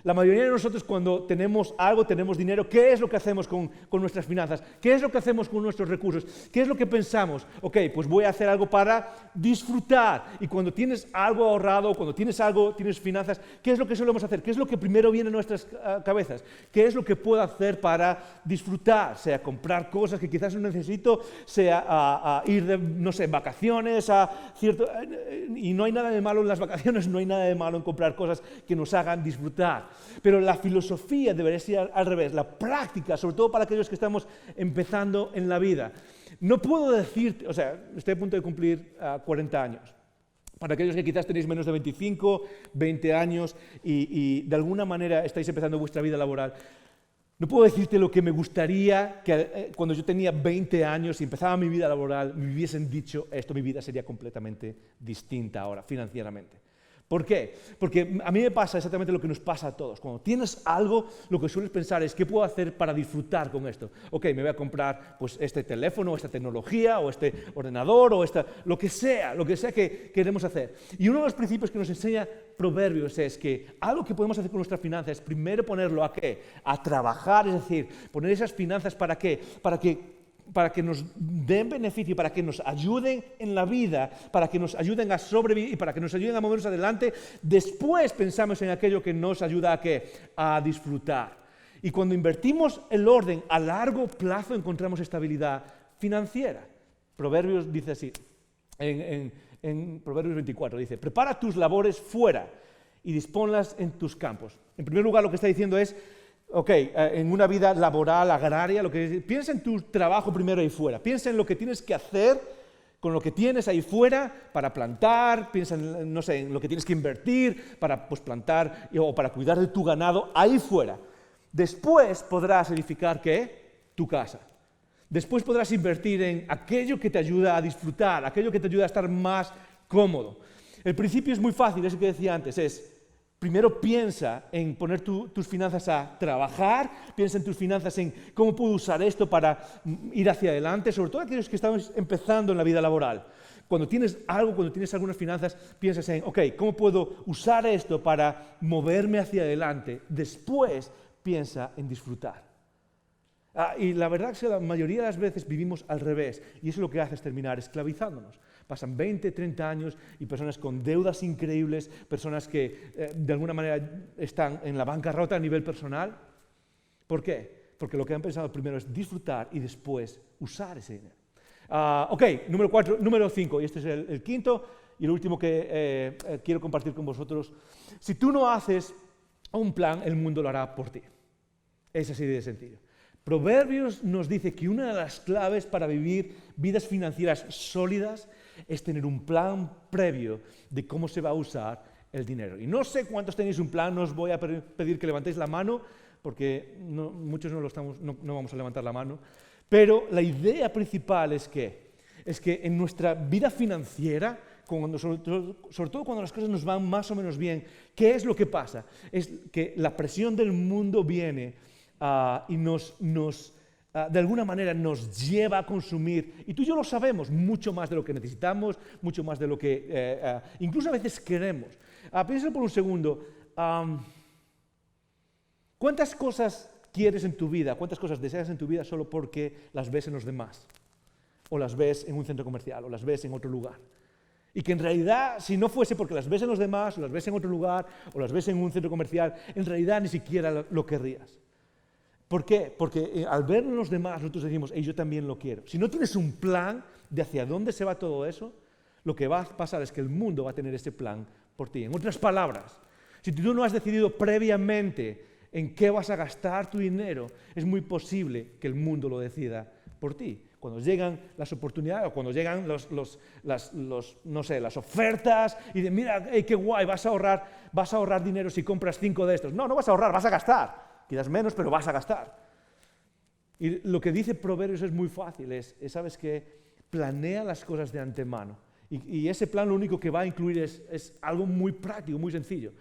La mayoría de nosotros cuando tenemos algo, tenemos dinero, ¿qué es lo que hacemos con nuestras finanzas? ¿Qué es lo que hacemos con nuestros recursos? ¿Qué es lo que pensamos? Ok, pues voy a hacer algo para disfrutar. Y cuando tienes algo ahorrado, cuando tienes algo, tienes finanzas, ¿qué es lo que solemos hacer? ¿Qué es lo que primero viene a nuestras cabezas? ¿Qué es lo que puedo hacer para disfrutar? Sea comprar cosas que quizás no necesito, sea a ir de, no sé, vacaciones, y no hay nada de malo en las vacaciones, no hay nada de malo en comprar cosas que nos hagan disfrutar. Pero la filosofía debería ser al revés, la práctica, sobre todo para aquellos que estamos empezando en la vida. No puedo decirte, o sea, estoy a punto de cumplir 40 años. Para aquellos que quizás tenéis menos de 25, 20 años y de alguna manera estáis empezando vuestra vida laboral, no puedo decirte lo que me gustaría que cuando yo tenía 20 años y empezaba mi vida laboral, me hubiesen dicho esto, mi vida sería completamente distinta ahora, financieramente. ¿Por qué? Porque a mí me pasa exactamente lo que nos pasa a todos. Cuando tienes algo, lo que sueles pensar es, ¿qué puedo hacer para disfrutar con esto? Ok, me voy a comprar pues, este teléfono, o esta tecnología, o este ordenador, o lo que sea que queremos hacer. Y uno de los principios que nos enseña Proverbios es que algo que podemos hacer con nuestras finanzas es primero ponerlo ¿a qué? A trabajar, es decir, poner esas finanzas ¿para qué? Para que nos den beneficio, para que nos ayuden en la vida, para que nos ayuden a sobrevivir y para que nos ayuden a movernos adelante. Después pensamos en aquello que nos ayuda ¿a qué? A disfrutar. Y cuando invertimos el orden a largo plazo encontramos estabilidad financiera. Proverbios dice así, en Proverbios 24, dice, prepara tus labores fuera y disponlas en tus campos. En primer lugar, lo que está diciendo es, ok, en una vida laboral, agraria, piensa en tu trabajo primero ahí fuera, piensa en lo que tienes que hacer con lo que tienes ahí fuera para plantar, piensa en, no sé, en lo que tienes que invertir para pues, plantar o para cuidar de tu ganado ahí fuera. Después podrás edificar, ¿qué? Tu casa. Después podrás invertir en aquello que te ayuda a disfrutar, aquello que te ayuda a estar más cómodo. El principio es muy fácil, es lo que decía antes, es primero piensa en poner tus finanzas a trabajar, piensa en tus finanzas en cómo puedo usar esto para ir hacia adelante, sobre todo aquellos que estamos empezando en la vida laboral. Cuando tienes algo, cuando tienes algunas finanzas, piensas en, ok, ¿cómo puedo usar esto para moverme hacia adelante? Después piensa en disfrutar. Y la verdad es que la mayoría de las veces vivimos al revés, y eso lo que hace es terminar esclavizándonos. Pasan 20, 30 años y personas con deudas increíbles, personas que de alguna manera están en la bancarrota a nivel personal. ¿Por qué? Porque lo que han pensado primero es disfrutar y después usar ese dinero. Ok, número 5, y este es el quinto y el último que quiero compartir con vosotros. Si tú no haces un plan, el mundo lo hará por ti. Es así de sencillo. Proverbios nos dice que una de las claves para vivir vidas financieras sólidas es tener un plan previo de cómo se va a usar el dinero. Y no sé cuántos tenéis un plan, no os voy a pedir que levantéis la mano, porque muchos no vamos a levantar la mano, pero la idea principal es que en nuestra vida financiera, sobre todo cuando las cosas nos van más o menos bien, ¿qué es lo que pasa? Es que la presión del mundo viene y de alguna manera nos lleva a consumir, y tú y yo lo sabemos, mucho más de lo que necesitamos, mucho más de lo que incluso a veces queremos. Piensa por un segundo, ¿cuántas cosas quieres en tu vida, cuántas cosas deseas en tu vida solo porque las ves en los demás? O las ves en un centro comercial, o las ves en otro lugar. Y que en realidad, si no fuese porque las ves en los demás, o las ves en otro lugar, o las ves en un centro comercial, en realidad ni siquiera lo querrías. ¿Por qué? Porque al ver en los demás nosotros decimos, yo también lo quiero. Si no tienes un plan de hacia dónde se va todo eso, lo que va a pasar es que el mundo va a tener ese plan por ti. En otras palabras, si tú no has decidido previamente en qué vas a gastar tu dinero, es muy posible que el mundo lo decida por ti. Cuando llegan las oportunidades o cuando llegan las ofertas y de mira, qué guay, vas a ahorrar dinero si compras 5 de estos. No vas a ahorrar, vas a gastar. Quizás menos, pero vas a gastar. Y lo que dice Proverbios es muy fácil, ¿sabes qué? Planea las cosas de antemano. Y ese plan lo único que va a incluir es algo muy práctico, muy sencillo.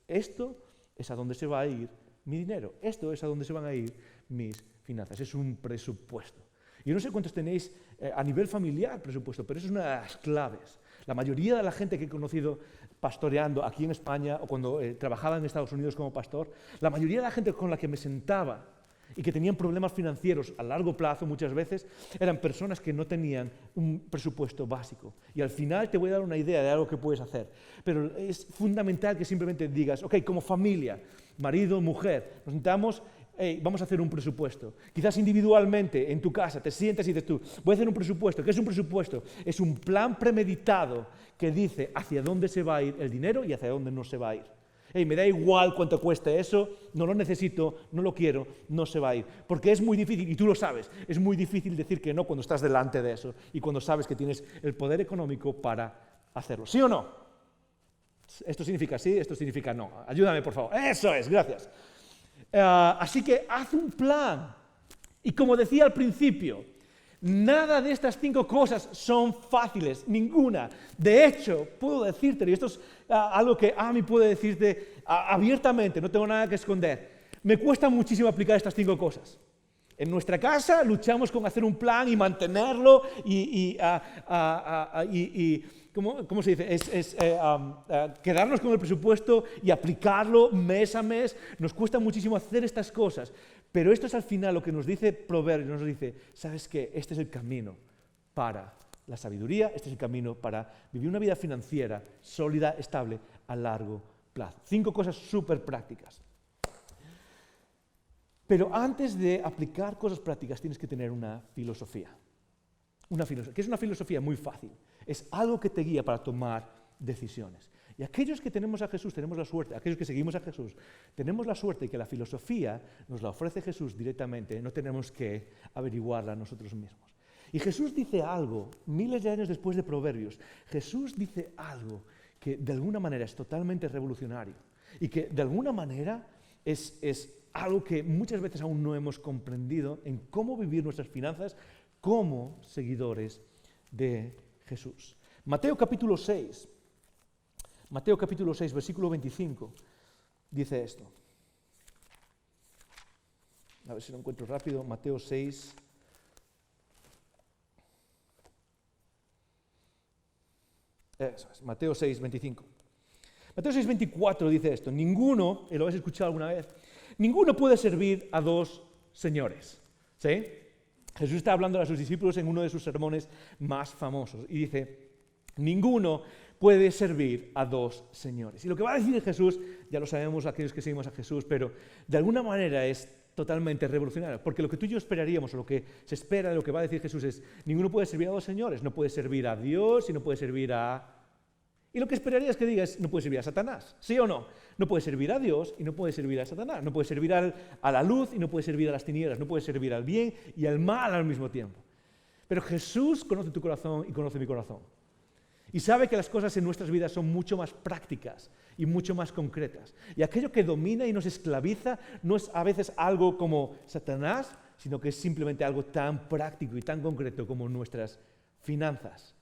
Esto es a donde se va a ir mi dinero. Esto es a donde se van a ir mis finanzas. Es un presupuesto. Yo no sé cuántos tenéis a nivel familiar presupuesto, pero eso es una de las claves. La mayoría de la gente que he conocido pastoreando aquí en España o cuando trabajaba en Estados Unidos como pastor, la mayoría de la gente con la que me sentaba y que tenían problemas financieros a largo plazo muchas veces, eran personas que no tenían un presupuesto básico. Y al final te voy a dar una idea de algo que puedes hacer. Pero es fundamental que simplemente digas, ok, como familia, marido, mujer, nos sentamos, vamos a hacer un presupuesto. Quizás individualmente, en tu casa, te sientas y dices tú, voy a hacer un presupuesto. ¿Qué es un presupuesto? Es un plan premeditado que dice hacia dónde se va a ir el dinero y hacia dónde no se va a ir. Me da igual cuánto cueste eso, no lo necesito, no lo quiero, no se va a ir. Porque es muy difícil, y tú lo sabes, es muy difícil decir que no cuando estás delante de eso y cuando sabes que tienes el poder económico para hacerlo. ¿Sí o no? Esto significa sí, esto significa no. Ayúdame, por favor. Eso es, gracias. Así que haz un plan. Y como decía al principio, nada de estas 5 cosas son fáciles, ninguna. De hecho, puedo decirte, y esto es algo que Ami puede decirte abiertamente, no tengo nada que esconder, me cuesta muchísimo aplicar estas 5 cosas. En nuestra casa luchamos con hacer un plan y mantenerlo ¿cómo se dice? Quedarnos con el presupuesto y aplicarlo mes a mes. Nos cuesta muchísimo hacer estas cosas. Pero esto es al final lo que nos dice Proverbios, nos dice, ¿sabes qué? Este es el camino para la sabiduría, este es el camino para vivir una vida financiera sólida, estable, a largo plazo. 5 cosas súper prácticas. Pero antes de aplicar cosas prácticas tienes que tener una filosofía. Que es una filosofía muy fácil. Es algo que te guía para tomar decisiones. Y aquellos que tenemos a Jesús, tenemos la suerte, aquellos que seguimos a Jesús, tenemos la suerte de que la filosofía nos la ofrece Jesús directamente, no tenemos que averiguarla nosotros mismos. Y Jesús dice algo, miles de años después de Proverbios, Jesús dice algo que de alguna manera es totalmente revolucionario y que de alguna manera es algo que muchas veces aún no hemos comprendido en cómo vivir nuestras finanzas como seguidores de Jesús. Mateo capítulo 6, versículo 25, dice esto. A ver si lo encuentro rápido. Mateo 6. Eso es, Mateo 6, 25. Mateo 6, 24 dice esto. Ninguno, y lo habéis escuchado alguna vez, ninguno puede servir a 2 señores. ¿Sí? Jesús está hablando a sus discípulos en uno de sus sermones más famosos y dice, ninguno puede servir a 2 señores. Y lo que va a decir Jesús, ya lo sabemos aquellos que seguimos a Jesús, pero de alguna manera es totalmente revolucionario, porque lo que tú y yo esperaríamos, o lo que se espera de lo que va a decir Jesús es, ninguno puede servir a 2 señores, no puede servir a Dios y no puede servir a... Y lo que esperarías que digas, no puede servir a Satanás, ¿sí o no? No puede servir a Dios y no puede servir a Satanás, no puede servir a la luz y no puede servir a las tinieblas, no puede servir al bien y al mal al mismo tiempo. Pero Jesús conoce tu corazón y conoce mi corazón. Y sabe que las cosas en nuestras vidas son mucho más prácticas y mucho más concretas. Y aquello que domina y nos esclaviza no es a veces algo como Satanás, sino que es simplemente algo tan práctico y tan concreto como nuestras finanzas.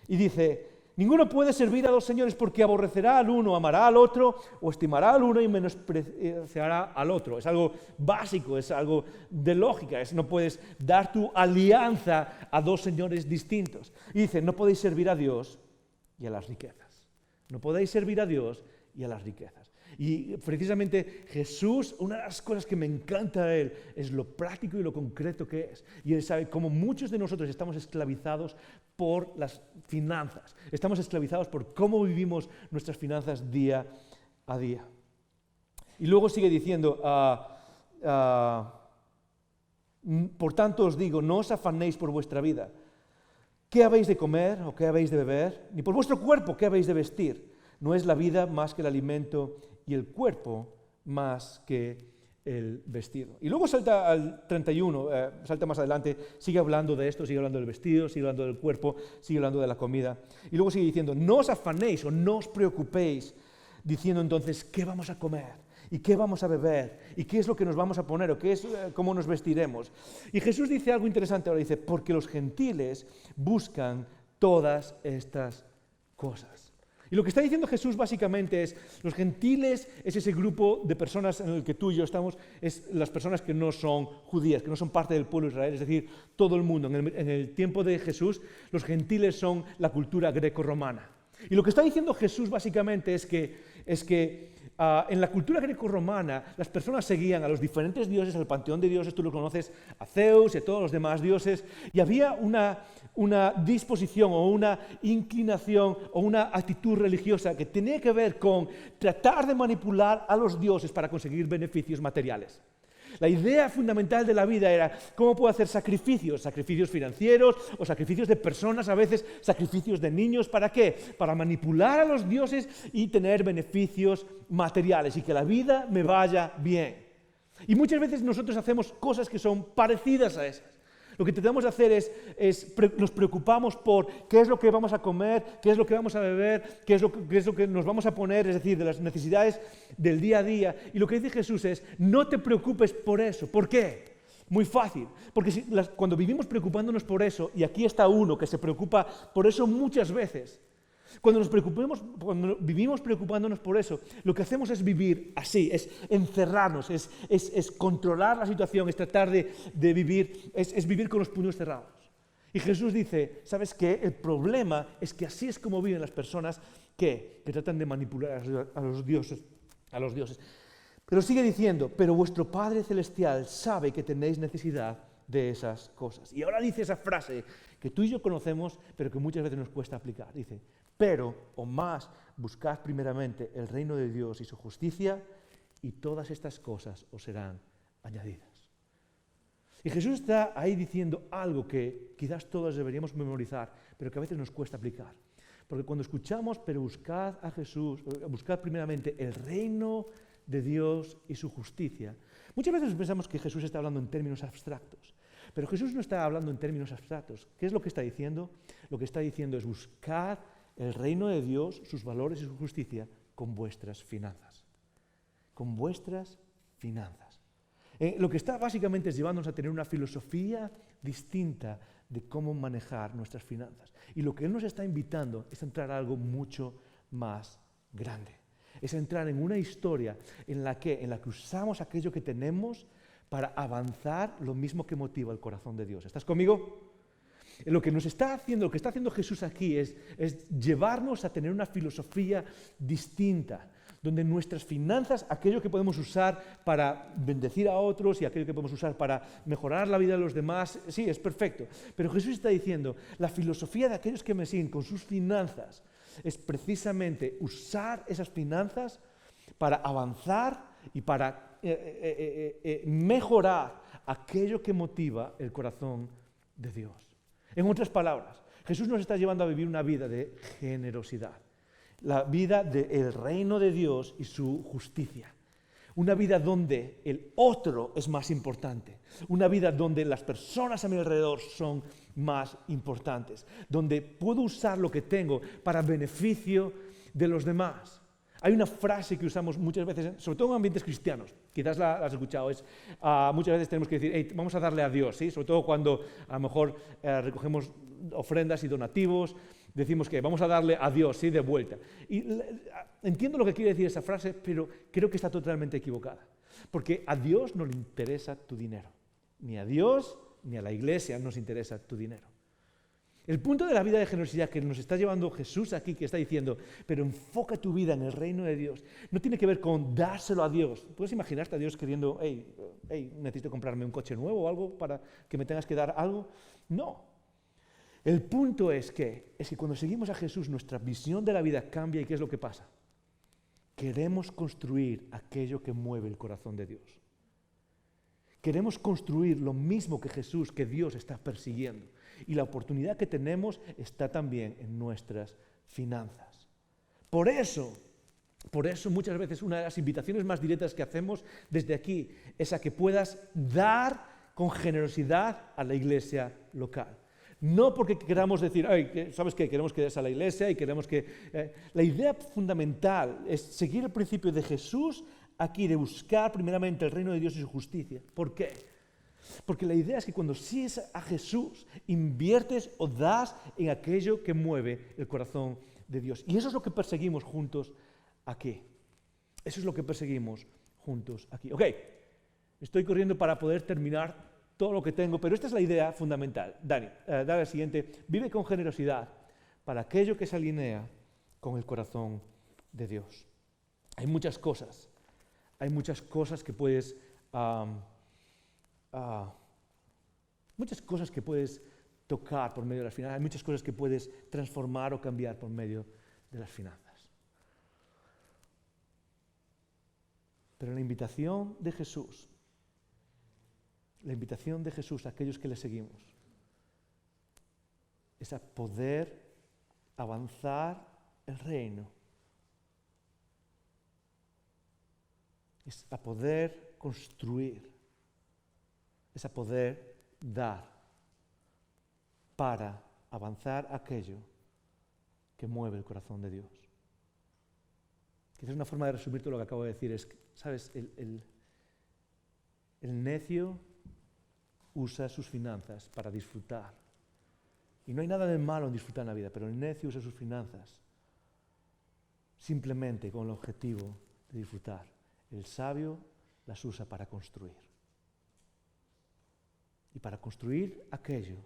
Y dice, ninguno puede servir a 2 señores porque aborrecerá al uno, amará al otro, o estimará al uno y menospreciará al otro. Es algo básico, es algo de lógica. No puedes dar tu alianza a 2 señores distintos. Y dice, no podéis servir a Dios y a las riquezas. No podéis servir a Dios y a las riquezas. Y precisamente Jesús, una de las cosas que me encanta de Él es lo práctico y lo concreto que es. Y Él sabe cómo muchos de nosotros estamos esclavizados por las finanzas. Estamos esclavizados por cómo vivimos nuestras finanzas día a día. Y luego sigue diciendo, por tanto os digo, no os afanéis por vuestra vida. ¿Qué habéis de comer o qué habéis de beber? Ni por vuestro cuerpo, ¿qué habéis de vestir? No es la vida más que el alimento y el cuerpo más que el vestido. Y luego salta al 31, salta más adelante, sigue hablando de esto, sigue hablando del vestido, sigue hablando del cuerpo, sigue hablando de la comida. Y luego sigue diciendo, no os afanéis o no os preocupéis, diciendo entonces, ¿qué vamos a comer? ¿Y qué vamos a beber? ¿Y qué es lo que nos vamos a poner? ¿O qué es, cómo nos vestiremos? Y Jesús dice algo interesante ahora, dice, porque los gentiles buscan todas estas cosas. Y lo que está diciendo Jesús básicamente es, los gentiles es ese grupo de personas en el que tú y yo estamos, es las personas que no son judías, que no son parte del pueblo de Israel, es decir, todo el mundo. En el tiempo de Jesús, los gentiles son la cultura greco-romana. Y lo que está diciendo Jesús básicamente es que en la cultura greco-romana las personas seguían a los diferentes dioses, al panteón de dioses, tú lo conoces, a Zeus y a todos los demás dioses, y había una disposición o una inclinación o una actitud religiosa que tenía que ver con tratar de manipular a los dioses para conseguir beneficios materiales. La idea fundamental de la vida era cómo puedo hacer sacrificios financieros o sacrificios de personas, a veces sacrificios de niños. ¿Para qué? Para manipular a los dioses y tener beneficios materiales y que la vida me vaya bien. Y muchas veces nosotros hacemos cosas que son parecidas a esas. Lo que tratamos de hacer nos preocupamos por qué es lo que vamos a comer, qué es lo que vamos a beber, qué es lo que nos vamos a poner, es decir, de las necesidades del día a día. Y lo que dice Jesús es, no te preocupes por eso. ¿Por qué? Muy fácil, porque cuando vivimos preocupándonos por eso, y aquí está uno que se preocupa por eso muchas veces, cuando vivimos preocupándonos por eso, lo que hacemos es vivir así, es encerrarnos, es controlar la situación, es tratar de vivir, es vivir con los puños cerrados. Y Jesús dice, ¿sabes qué? El problema es que así es como viven las personas que tratan de manipular a los dioses. Pero sigue diciendo, pero vuestro Padre Celestial sabe que tenéis necesidad de esas cosas. Y ahora dice esa frase que tú y yo conocemos, pero que muchas veces nos cuesta aplicar. Dice, pero, o más, buscad primeramente el reino de Dios y su justicia, y todas estas cosas os serán añadidas. Y Jesús está ahí diciendo algo que quizás todos deberíamos memorizar, pero que a veces nos cuesta aplicar. Porque cuando escuchamos, pero buscad a Jesús, buscad primeramente el reino de Dios y su justicia, muchas veces pensamos que Jesús está hablando en términos abstractos. Pero Jesús no está hablando en términos abstractos. ¿Qué es lo que está diciendo? Lo que está diciendo es buscar el reino de Dios, sus valores y su justicia con vuestras finanzas. Con vuestras finanzas. Lo que está básicamente es llevándonos a tener una filosofía distinta de cómo manejar nuestras finanzas. Y lo que Él nos está invitando es a entrar a algo mucho más grande. Es entrar en una historia en la que usamos aquello que tenemos para avanzar lo mismo que motiva el corazón de Dios. ¿Estás conmigo? Lo que está haciendo Jesús aquí es llevarnos a tener una filosofía distinta, donde nuestras finanzas, aquello que podemos usar para bendecir a otros y aquello que podemos usar para mejorar la vida de los demás, sí, es perfecto. Pero Jesús está diciendo, la filosofía de aquellos que me siguen con sus finanzas es precisamente usar esas finanzas para avanzar y para mejorar aquello que motiva el corazón de Dios. En otras palabras, Jesús nos está llevando a vivir una vida de generosidad, la vida del reino de Dios y su justicia. Una vida donde el otro es más importante, una vida donde las personas a mi alrededor son más importantes, donde puedo usar lo que tengo para beneficio de los demás. Hay una frase que usamos muchas veces, sobre todo en ambientes cristianos, quizás la has escuchado, muchas veces tenemos que decir, hey, vamos a darle a Dios, ¿sí? Sobre todo cuando a lo mejor recogemos ofrendas y donativos, decimos que vamos a darle a Dios, ¿sí? De vuelta. Y entiendo lo que quiere decir esa frase, pero creo que está totalmente equivocada, porque a Dios no le interesa tu dinero, ni a Dios ni a la iglesia nos interesa tu dinero. El punto de la vida de generosidad que nos está llevando Jesús aquí, que está diciendo, pero enfoca tu vida en el reino de Dios, no tiene que ver con dárselo a Dios. ¿Puedes imaginarte a Dios queriendo, hey, necesito comprarme un coche nuevo o algo para que me tengas que dar algo? No. El punto es que cuando seguimos a Jesús, nuestra visión de la vida cambia. ¿Y qué es lo que pasa? Queremos construir aquello que mueve el corazón de Dios. Queremos construir lo mismo que Jesús, que Dios está persiguiendo. Y la oportunidad que tenemos está también en nuestras finanzas. Por eso muchas veces una de las invitaciones más directas que hacemos desde aquí es a que puedas dar con generosidad a la iglesia local. No porque queramos decir, ¿sabes qué? Queremos que des a la iglesia y queremos que... La idea fundamental es seguir el principio de Jesús aquí, de buscar primeramente el reino de Dios y su justicia. ¿Por qué? Porque la idea es que cuando sigues a Jesús, inviertes o das en aquello que mueve el corazón de Dios. Y eso es lo que perseguimos juntos aquí. Eso es lo que perseguimos juntos aquí. Ok, estoy corriendo para poder terminar todo lo que tengo, pero esta es la idea fundamental. Dani, dale al siguiente. Vive con generosidad para aquello que se alinea con el corazón de Dios. Hay muchas cosas que puedes muchas cosas que puedes tocar por medio de las finanzas, hay muchas cosas que puedes transformar o cambiar por medio de las finanzas. Pero la invitación de Jesús a aquellos que le seguimos es a poder avanzar el reino, es a poder construir, es a poder dar para avanzar aquello que mueve el corazón de Dios. Quizás una forma de resumir todo lo que acabo de decir es, ¿sabes? El necio usa sus finanzas para disfrutar. Y no hay nada de malo en disfrutar en la vida, pero el necio usa sus finanzas simplemente con el objetivo de disfrutar. El sabio las usa para construir. Y para construir aquello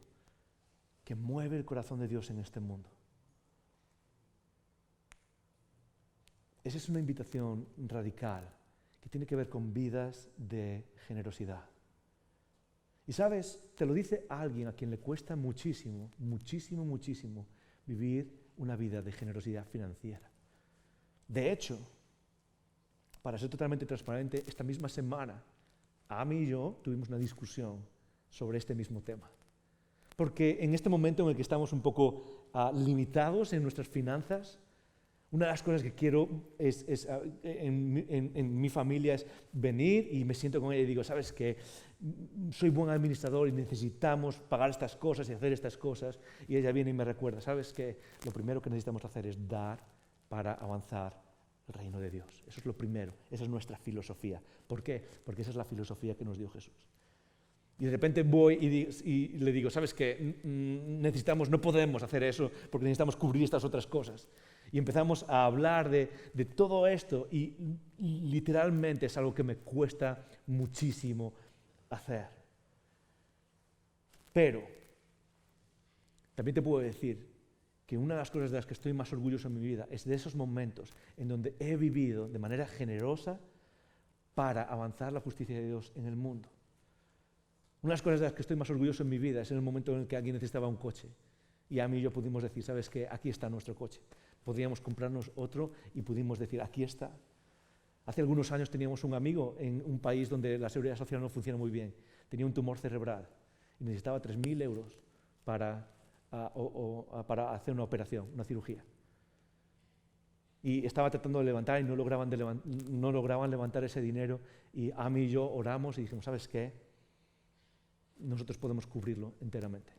que mueve el corazón de Dios en este mundo. Esa es una invitación radical que tiene que ver con vidas de generosidad. Y sabes, te lo dice alguien a quien le cuesta muchísimo vivir una vida de generosidad financiera. De hecho, para ser totalmente transparente, esta misma semana, Ami y yo tuvimos una discusión sobre este mismo tema. Porque en este momento en el que estamos un poco limitados en nuestras finanzas, una de las cosas que quiero en mi familia es venir y me siento con ella y digo, ¿sabes qué? Soy buen administrador y necesitamos pagar estas cosas y hacer estas cosas. Y ella viene y me recuerda, ¿sabes qué? Lo primero que necesitamos hacer es dar para avanzar el reino de Dios. Eso es lo primero, esa es nuestra filosofía. ¿Por qué? Porque esa es la filosofía que nos dio Jesús. Y de repente voy y le digo, ¿sabes qué? No podemos hacer eso porque necesitamos cubrir estas otras cosas. Y empezamos a hablar de todo esto y literalmente es algo que me cuesta muchísimo hacer. Pero también te puedo decir que una de las cosas de las que estoy más orgulloso en mi vida es de esos momentos en donde he vivido de manera generosa para avanzar la justicia de Dios en el mundo. Una de las cosas de las que estoy más orgulloso en mi vida es en el momento en el que alguien necesitaba un coche. Y a mí y yo pudimos decir, ¿sabes qué? Aquí está nuestro coche. Podríamos comprarnos otro y pudimos decir, aquí está. Hace algunos años teníamos un amigo en un país donde la seguridad social no funciona muy bien. Tenía un tumor cerebral y necesitaba 3.000 euros para hacer una operación, una cirugía. Y estaba tratando de levantar y no lograban levantar ese dinero. Y a mí y yo oramos y dijimos, ¿sabes qué? Nosotros podemos cubrirlo enteramente.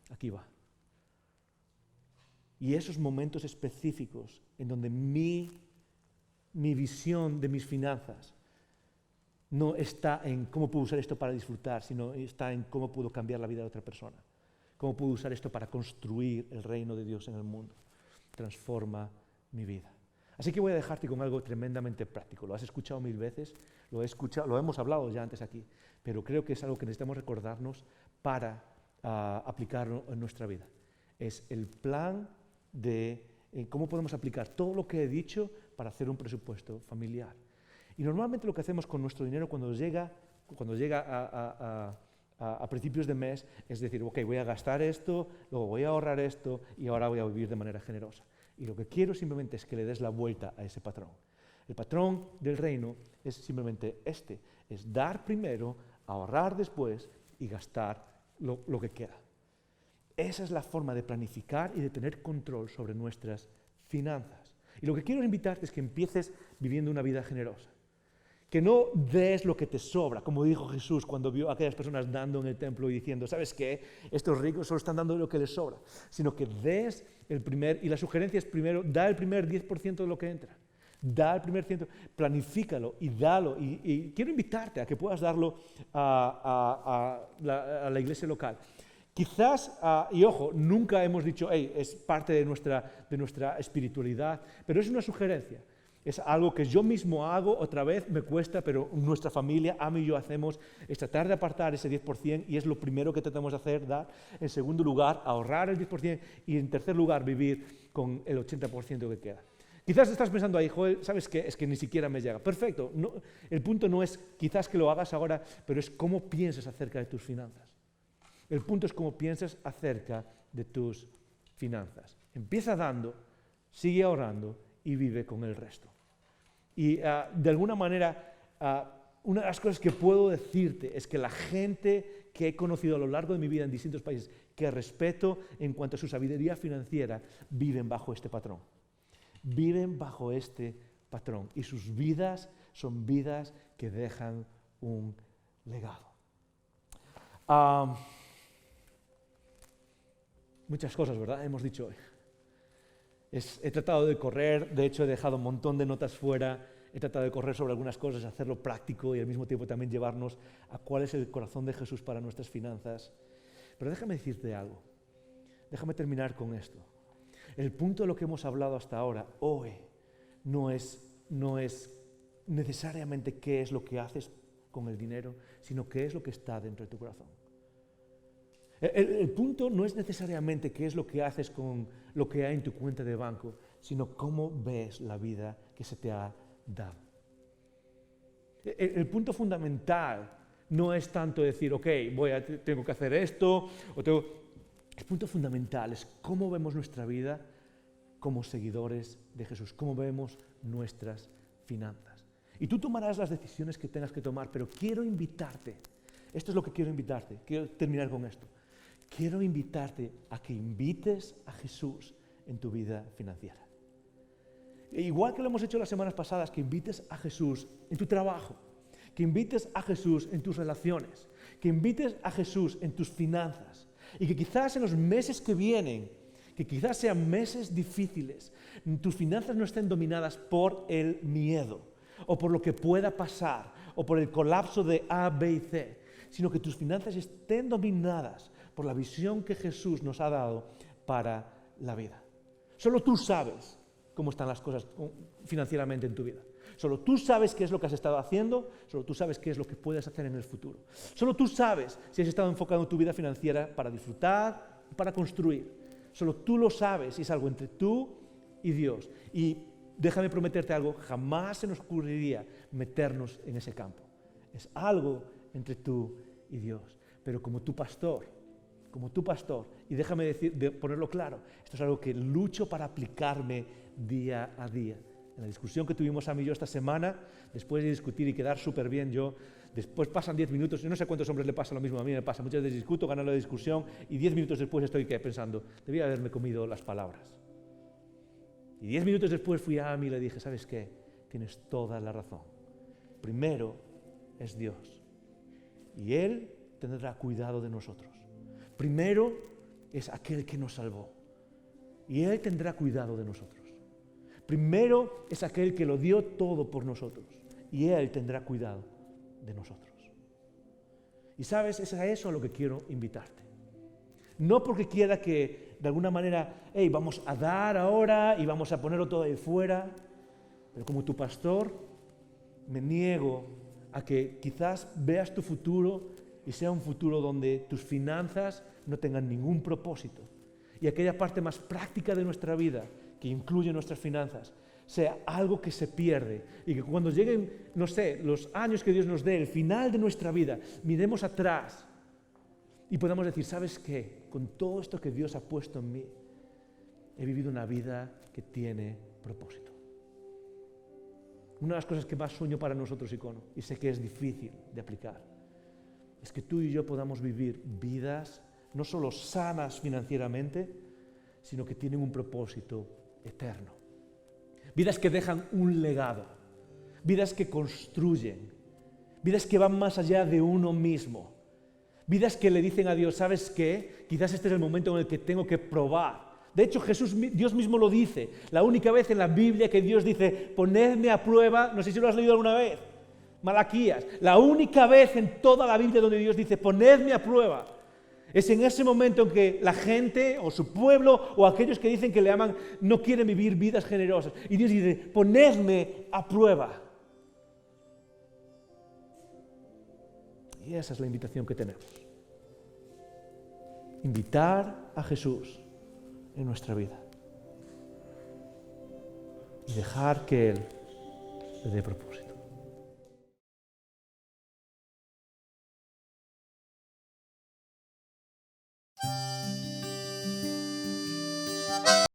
Aquí va. Y esos momentos específicos en donde mi visión de mis finanzas no está en cómo puedo usar esto para disfrutar, sino está en cómo puedo cambiar la vida de otra persona. Cómo puedo usar esto para construir el reino de Dios en el mundo. Transforma mi vida. Así que voy a dejarte con algo tremendamente práctico. Lo has escuchado 1000 veces, lo hemos hablado ya antes aquí, pero creo que es algo que necesitamos recordarnos para aplicarlo en nuestra vida. Es el plan de cómo podemos aplicar todo lo que he dicho para hacer un presupuesto familiar. Y normalmente lo que hacemos con nuestro dinero cuando llega a principios de mes es decir, ok, voy a gastar esto, luego voy a ahorrar esto y ahora voy a vivir de manera generosa. Y lo que quiero simplemente es que le des la vuelta a ese patrón. El patrón del reino es simplemente es dar primero, ahorrar después y gastar lo que queda. Esa es la forma de planificar y de tener control sobre nuestras finanzas. Y lo que quiero invitarte es que empieces viviendo una vida generosa. Que no des lo que te sobra, como dijo Jesús cuando vio a aquellas personas dando en el templo y diciendo, ¿sabes qué? Estos ricos solo están dando lo que les sobra. Sino que des y la sugerencia es primero, da el primer 10% de lo que entra. Da el primer 100%, planifícalo y dalo. Y quiero invitarte a que puedas darlo a la iglesia local. Quizás, y ojo, nunca hemos dicho, hey, es parte de nuestra espiritualidad, pero es una sugerencia. Es algo que yo mismo hago, otra vez me cuesta, pero nuestra familia, Ami y yo hacemos, es tratar de apartar ese 10% y es lo primero que tratamos de hacer, dar. En segundo lugar, ahorrar el 10% y en tercer lugar, vivir con el 80% que queda. Quizás estás pensando ahí, Joel, ¿sabes qué? Es que ni siquiera me llega. Perfecto, no, el punto no es quizás que lo hagas ahora, pero es cómo piensas acerca de tus finanzas. El punto es cómo piensas acerca de tus finanzas. Empieza dando, sigue ahorrando y vive con el resto. Y de alguna manera, una de las cosas que puedo decirte es que la gente que he conocido a lo largo de mi vida en distintos países, que respeto en cuanto a su sabiduría financiera, viven bajo este patrón. Viven bajo este patrón. Y sus vidas son vidas que dejan un legado. Muchas cosas, ¿verdad? Hemos dicho hoy. He tratado de correr, de hecho he dejado un montón de notas fuera, he tratado de correr sobre algunas cosas, hacerlo práctico y al mismo tiempo también llevarnos a cuál es el corazón de Jesús para nuestras finanzas. Pero déjame decirte algo, déjame terminar con esto. El punto de lo que hemos hablado hasta ahora, hoy, no es necesariamente qué es lo que haces con el dinero, sino qué es lo que está dentro de tu corazón. El punto no es necesariamente qué es lo que haces con lo que hay en tu cuenta de banco, sino cómo ves la vida que se te ha dado. El punto fundamental no es tanto decir, ok, tengo que hacer esto, el punto fundamental es cómo vemos nuestra vida como seguidores de Jesús, cómo vemos nuestras finanzas. Y tú tomarás las decisiones que tengas que tomar, pero quiero invitarte, esto es lo que quiero invitarte, quiero terminar con esto. Quiero invitarte a que invites a Jesús en tu vida financiera. Igual que lo hemos hecho las semanas pasadas, que invites a Jesús en tu trabajo, que invites a Jesús en tus relaciones, que invites a Jesús en tus finanzas y que quizás en los meses que vienen, que quizás sean meses difíciles, tus finanzas no estén dominadas por el miedo o por lo que pueda pasar o por el colapso de A, B y C, sino que tus finanzas estén dominadas por la visión que Jesús nos ha dado para la vida. Solo tú sabes cómo están las cosas financieramente en tu vida. Solo tú sabes qué es lo que has estado haciendo, solo tú sabes qué es lo que puedes hacer en el futuro. Solo tú sabes si has estado enfocando tu vida financiera para disfrutar y para construir. Solo tú lo sabes y es algo entre tú y Dios. Y déjame prometerte algo, jamás se nos ocurriría meternos en ese campo. Es algo entre tú y Dios. Pero como tu pastor, y déjame ponerlo claro, esto es algo que lucho para aplicarme día a día. En la discusión que tuvimos Ami y yo esta semana, después de discutir y quedar súper bien después pasan 10 minutos, yo no sé cuántos hombres le pasa lo mismo, a mí me pasa, muchas veces discuto, gano la discusión y 10 minutos después estoy pensando, debía haberme comido las palabras. Y 10 minutos después fui a Ami y le dije, ¿sabes qué? Tienes toda la razón. Primero es Dios y Él tendrá cuidado de nosotros. Primero es aquel que nos salvó y Él tendrá cuidado de nosotros. Primero es aquel que lo dio todo por nosotros y Él tendrá cuidado de nosotros. Y sabes, es a eso a lo que quiero invitarte. No porque quiera que de alguna manera, vamos a dar ahora y vamos a ponerlo todo ahí fuera, pero como tu pastor me niego a que quizás veas tu futuro y sea un futuro donde tus finanzas no tengan ningún propósito. Y aquella parte más práctica de nuestra vida, que incluye nuestras finanzas, sea algo que se pierde. Y que cuando lleguen, los años que Dios nos dé, el final de nuestra vida, miremos atrás y podamos decir, ¿sabes qué? Con todo esto que Dios ha puesto en mí, he vivido una vida que tiene propósito. Una de las cosas que más sueño para nosotros, Icono, y sé que es difícil de aplicar, es que tú y yo podamos vivir vidas no solo sanas financieramente, sino que tienen un propósito eterno. Vidas que dejan un legado, vidas que construyen, vidas que van más allá de uno mismo, vidas que le dicen a Dios, ¿sabes qué? Quizás este es el momento en el que tengo que probar. De hecho, Dios mismo lo dice. La única vez en la Biblia que Dios dice, ponedme a prueba, no sé si lo has leído alguna vez, Malaquías, la única vez en toda la Biblia donde Dios dice, ponedme a prueba, Es en ese momento en que la gente o su pueblo o aquellos que dicen que le aman no quieren vivir vidas generosas. Y Dios dice, ponedme a prueba. Y esa es la invitación que tenemos. Invitar a Jesús en nuestra vida. Y dejar que Él le dé propósito.